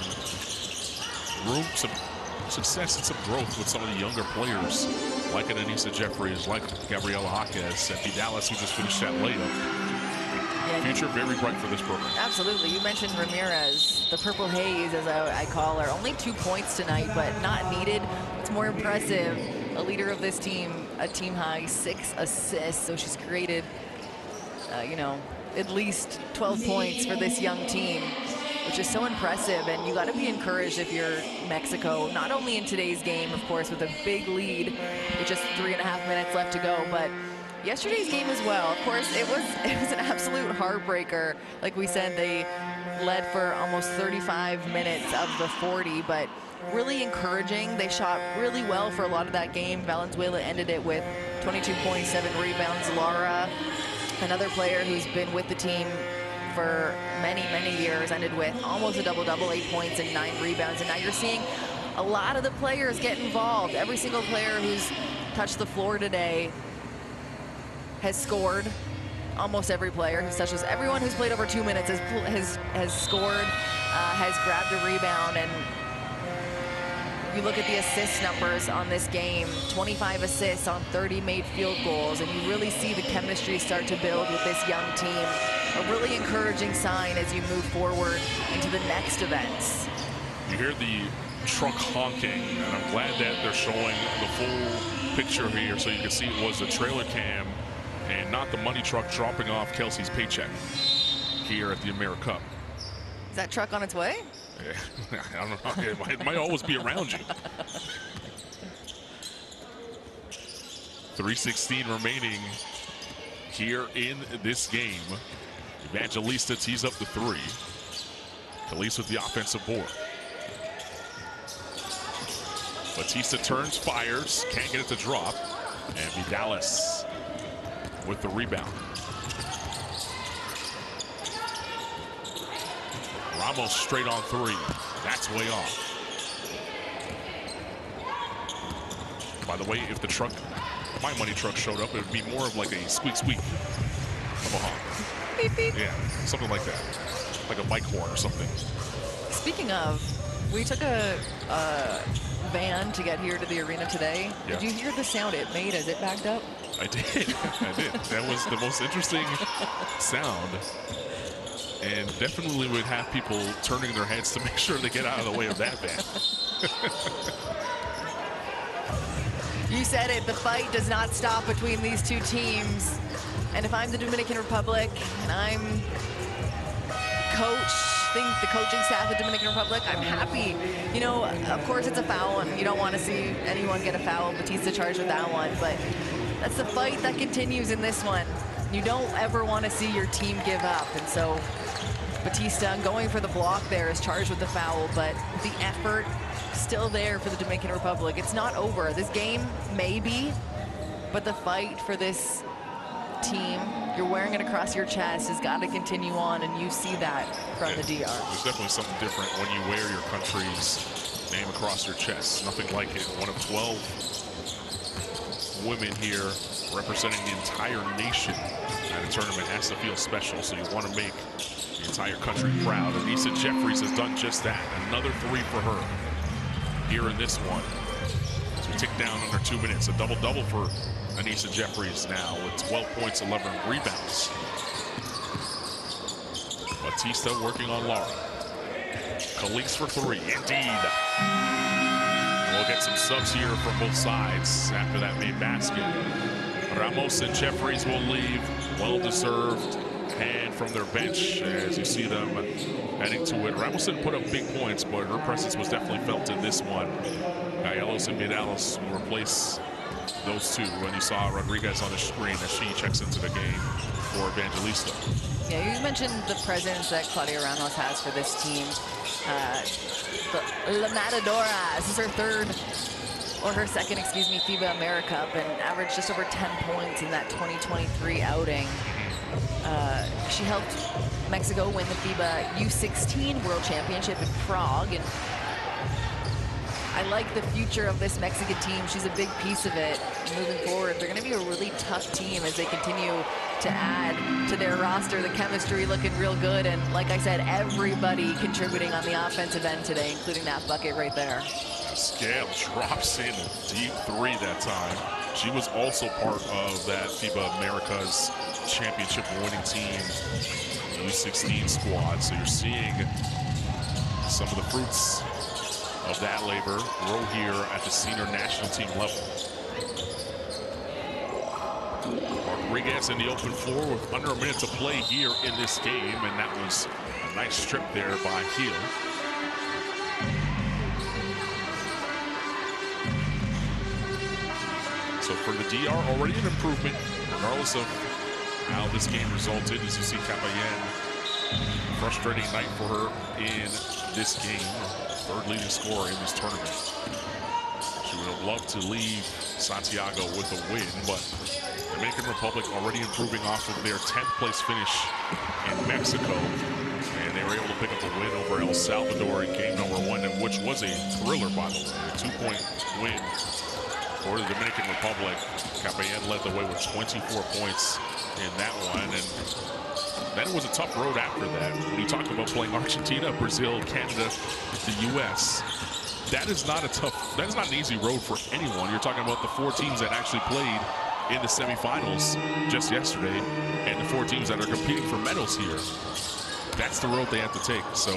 room, some success and some growth with some of the younger players, like an Anissa Jeffries, like Gabriela Jaquez, and Vidales, who just finished that layup. Yeah, future very bright for this program. Absolutely. You mentioned Ramirez, the Purple Haze, as I call her. Only 2 points tonight, but not needed. It's more impressive. A leader of this team, a team high 6 assists, so she's created, you know, at least 12 points for this young team, which is so impressive. And you got to be encouraged if you're Mexico, not only in today's game, of course, with a big lead with just 3.5 minutes left to go, but yesterday's game as well. Of course, it was an absolute heartbreaker. Like we said, they led for almost 35 minutes of the 40, but really encouraging. They shot really well for a lot of that game. Valenzuela ended it with 22 points, 7 rebounds. Laura, another player who's been with the team for many, many years, ended with almost a double-double, 8 points and 9 rebounds. And now you're seeing a lot of the players get involved. Every single player who's touched the floor today has scored. Almost every player who's touched this. Everyone who's played over 2 minutes has scored, has grabbed a rebound, and you look at the assist numbers on this game, 25 assists on 30 made field goals, and you really see the chemistry start to build with this young team. A really encouraging sign as you move forward into the next events. You hear the truck honking, and I'm glad that they're showing the full picture here so you can see it was the trailer cam and not the money truck dropping off Kelsey's paycheck here at the AmeriCup. Is that truck on its way? Yeah, I don't know. It might always be around you. 3:16 remaining here in this game. Evangelista tees up the three. Calise with the offensive board. Batista turns, fires, can't get it to drop. And Vidalis with the rebound. Ramos straight on three. That's way off. By the way, if the truck, my money truck showed up, it would be more of like a squeak squeak of a honk. Beep, beep. Yeah, something like that. Like a bike horn or something. Speaking of, we took a van to get here to the arena today. Yeah. Did you hear the sound it made as it backed up? I did. I did. That was the most interesting sound. And definitely would have people turning their heads to make sure they get out of the way of that van. You said it, the fight does not stop between these two teams. And if I'm the Dominican Republic and I'm the coaching staff of the Dominican Republic, I'm happy. You know, of course it's a foul and you don't want to see anyone get a foul. Batista charged with that one, but that's the fight that continues in this one. You don't ever want to see your team give up. And so Batista going for the block there is charged with the foul, but the effort still there for the Dominican Republic. It's not over. This game, maybe, but the fight for this team, you're wearing it across your chest, has got to continue on, and you see that from the DR. There's definitely something different when you wear your country's name across your chest. Nothing like it. One of 12 women here representing the entire nation at a tournament has to feel special, so you want to make the entire country proud. Anissa Jeffries has done just that. Another three for her here in this one. As we tick down under 2 minutes, a double-double for Anissa Jeffries now with 12 points, 11 rebounds. Batista working on Laura. Calise for three, indeed. We'll get some subs here from both sides after that made basket. Ramos and Jeffries will leave, well-deserved, and from their bench as you see them heading to it. Ramos didn't put up big points, but her presence was definitely felt in this one. Gallegos and Vidalis will replace those two when you saw Rodriguez on the screen as she checks into the game for Evangelista. Yeah, you mentioned the presence that Claudia Ramos has for this team. La Matadora, this is her second, FIBA AmeriCup, and averaged just over 10 points in that 2023 outing. She helped Mexico win the FIBA U16 World Championship in Prague, and I like the future of this Mexican team. She's a big piece of it moving forward. They're going to be a really tough team as they continue to add to their roster. The chemistry looking real good, and like I said, everybody contributing on the offensive end today, including that bucket right there. Scale drops in a deep three that time. She was also part of that FIBA America's championship winning team, U16 squad. So you're seeing some of the fruits of that labor grow here at the senior national team level. Rodriguez in the open floor with under a minute to play here in this game, and that was a nice strip there by Heel. So for the DR, already an improvement, regardless of how this game resulted. As you see, Capayen, frustrating night for her in this game. Third leading scorer in this tournament. She would have loved to leave Santiago with a win, but the Dominican Republic already improving off of their 10th place finish in Mexico. And they were able to pick up a win over El Salvador in game number 1, which was a thriller, by the way. A 2-point win for the Dominican Republic. Capayen led the way with 24 points in that one. And then it was a tough road after that. When you talk about playing Argentina, Brazil, Canada, the U.S., that is not an easy road for anyone. You're talking about the 4 teams that actually played in the semifinals just yesterday, and the 4 teams that are competing for medals here. That's the road they have to take. So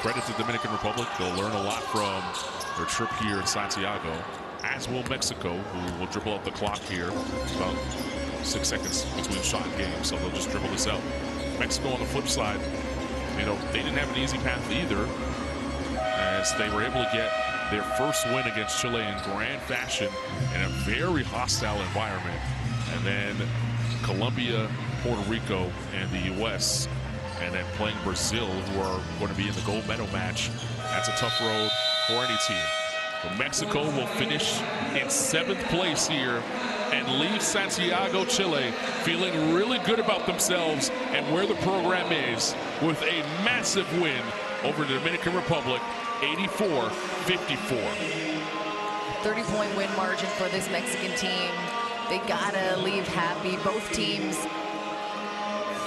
credit to the Dominican Republic. They'll learn a lot from their trip here in Santiago, as will Mexico, who will dribble out the clock here. About 6 seconds between shot and game, so they'll just dribble this out. Mexico on the flip side, you know, they didn't have an easy path either, as they were able to get their first win against Chile in grand fashion in a very hostile environment. And then Colombia, Puerto Rico, and the U.S., and then playing Brazil, who are going to be in the gold medal match. That's a tough road for any team. But Mexico will finish in 7th place here and leave Santiago, Chile, feeling really good about themselves and where the program is, with a massive win over the Dominican Republic, 84-54. 30-point win margin for this Mexican team. They gotta leave happy. Both teams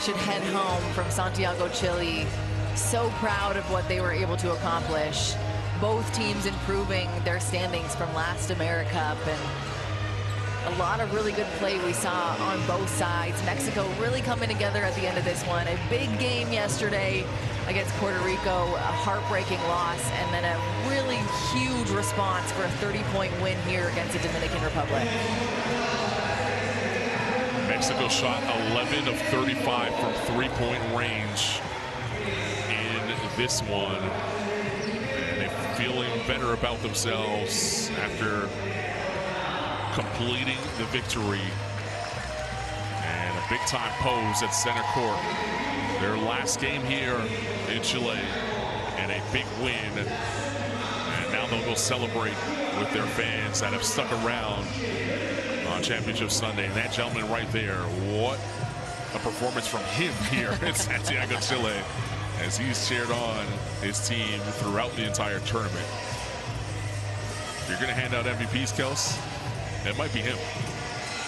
should head home from Santiago, Chile, so proud of what they were able to accomplish. Both teams improving their standings from last AmeriCup, and a lot of really good play we saw on both sides. Mexico really coming together at the end of this one. A big game yesterday against Puerto Rico, a heartbreaking loss, and then a really huge response for a 30-point win here against the Dominican Republic. Mexico shot 11 of 35 from 3-point range in this one. And they're feeling better about themselves after completing the victory. And a big-time pose at center court. Their last game here in Chile, and a big win. And now they'll go celebrate with their fans that have stuck around on Championship Sunday. And that gentleman right there, what a performance from him here in Santiago, Chile, as he's cheered on his team throughout the entire tournament. If you're going to hand out MVPs, Kels, it might be him.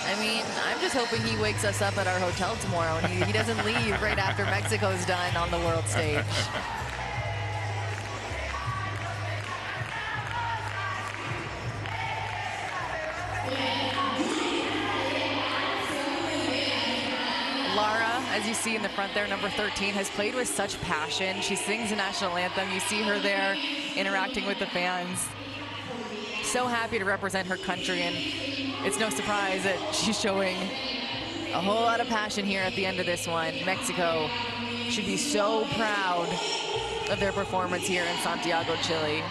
I mean, I'm just hoping he wakes us up at our hotel tomorrow and he doesn't leave right after Mexico's done on the world stage. Lara, as you see in the front there, number 13, has played with such passion. She sings the national anthem. You see her there interacting with the fans. So happy to represent her country, and it's no surprise that she's showing a whole lot of passion here at the end of this one. Mexico should be so proud of their performance here in Santiago, Chile.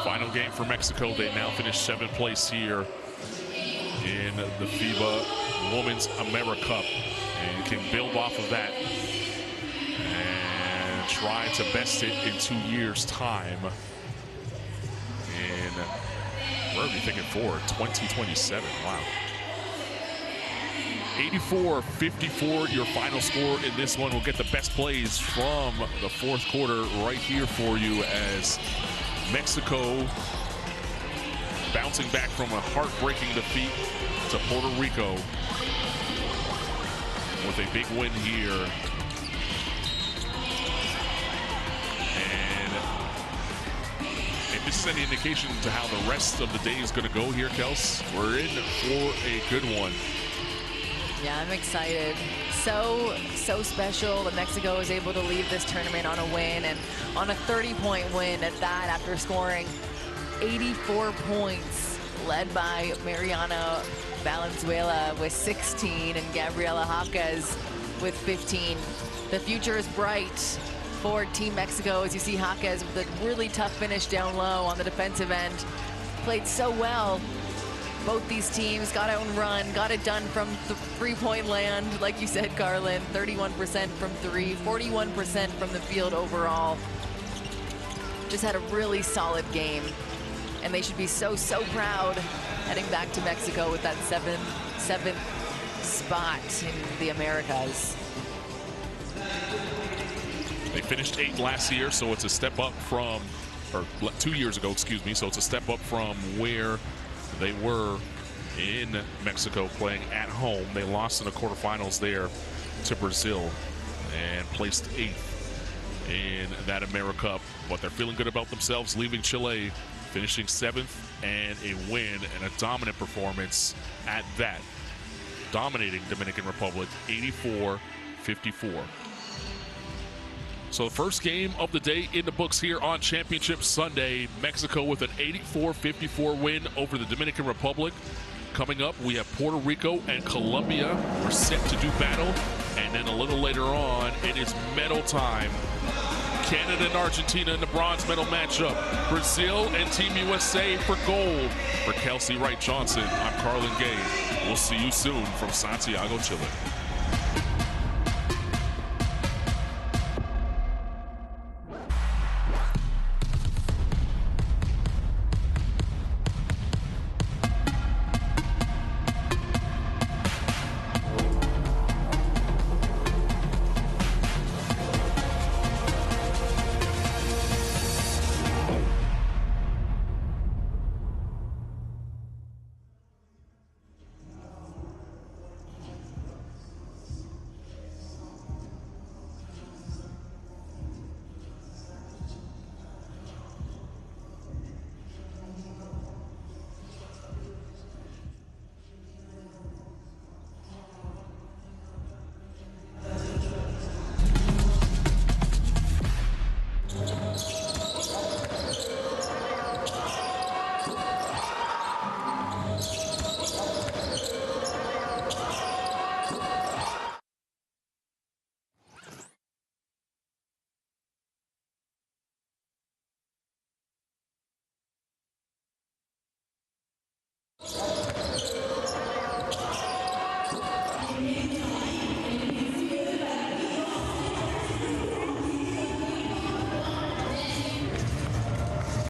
Final game for Mexico. They now finish 7th place here in the FIBA Women's AmeriCup, and can build off of that and try to best it in 2 years' time. And where are we thinking for? 2027. Wow. 84-54, your final score in this one. We'll get the best plays from the 4th quarter right here for you, as Mexico bouncing back from a heartbreaking defeat to Puerto Rico with a big win here. And if this is any indication to how the rest of the day is going to go here, Kels, we're in for a good one. Yeah, I'm excited. So special that Mexico is able to leave this tournament on a win, and on a 30-point win at that, after scoring 84 points, led by Mariana Valenzuela with 16 and Gabriela Jaquez with 15. The future is bright for Team Mexico, as you see Jaquez with a really tough finish down low on the defensive end. Played so well. Both these teams got out and run, got it done from the 3-point land, like you said, Carlin. 31% from 3, 41% from the field overall. Just had a really solid game, and they should be so proud heading back to Mexico with that seventh spot in the Americas. They finished 8th last year, so it's a step up from, or 2 years ago, excuse me, so it's a step up from where they were in Mexico playing at home. They lost in the quarterfinals there to Brazil. and placed 8th in that AmeriCup. But they're feeling good about themselves, leaving Chile, finishing 7th, and a win and a dominant performance at that. Dominating Dominican Republic 84-54. So the first game of the day in the books here on Championship Sunday. Mexico with an 84-54 win over the Dominican Republic. Coming up, we have Puerto Rico and Colombia. We're set to do battle. And then a little later on, it is medal time. Canada and Argentina in the bronze medal matchup. Brazil and Team USA for gold. For Kelsey Wright Johnson, I'm Carlin Gay. We'll see you soon from Santiago, Chile.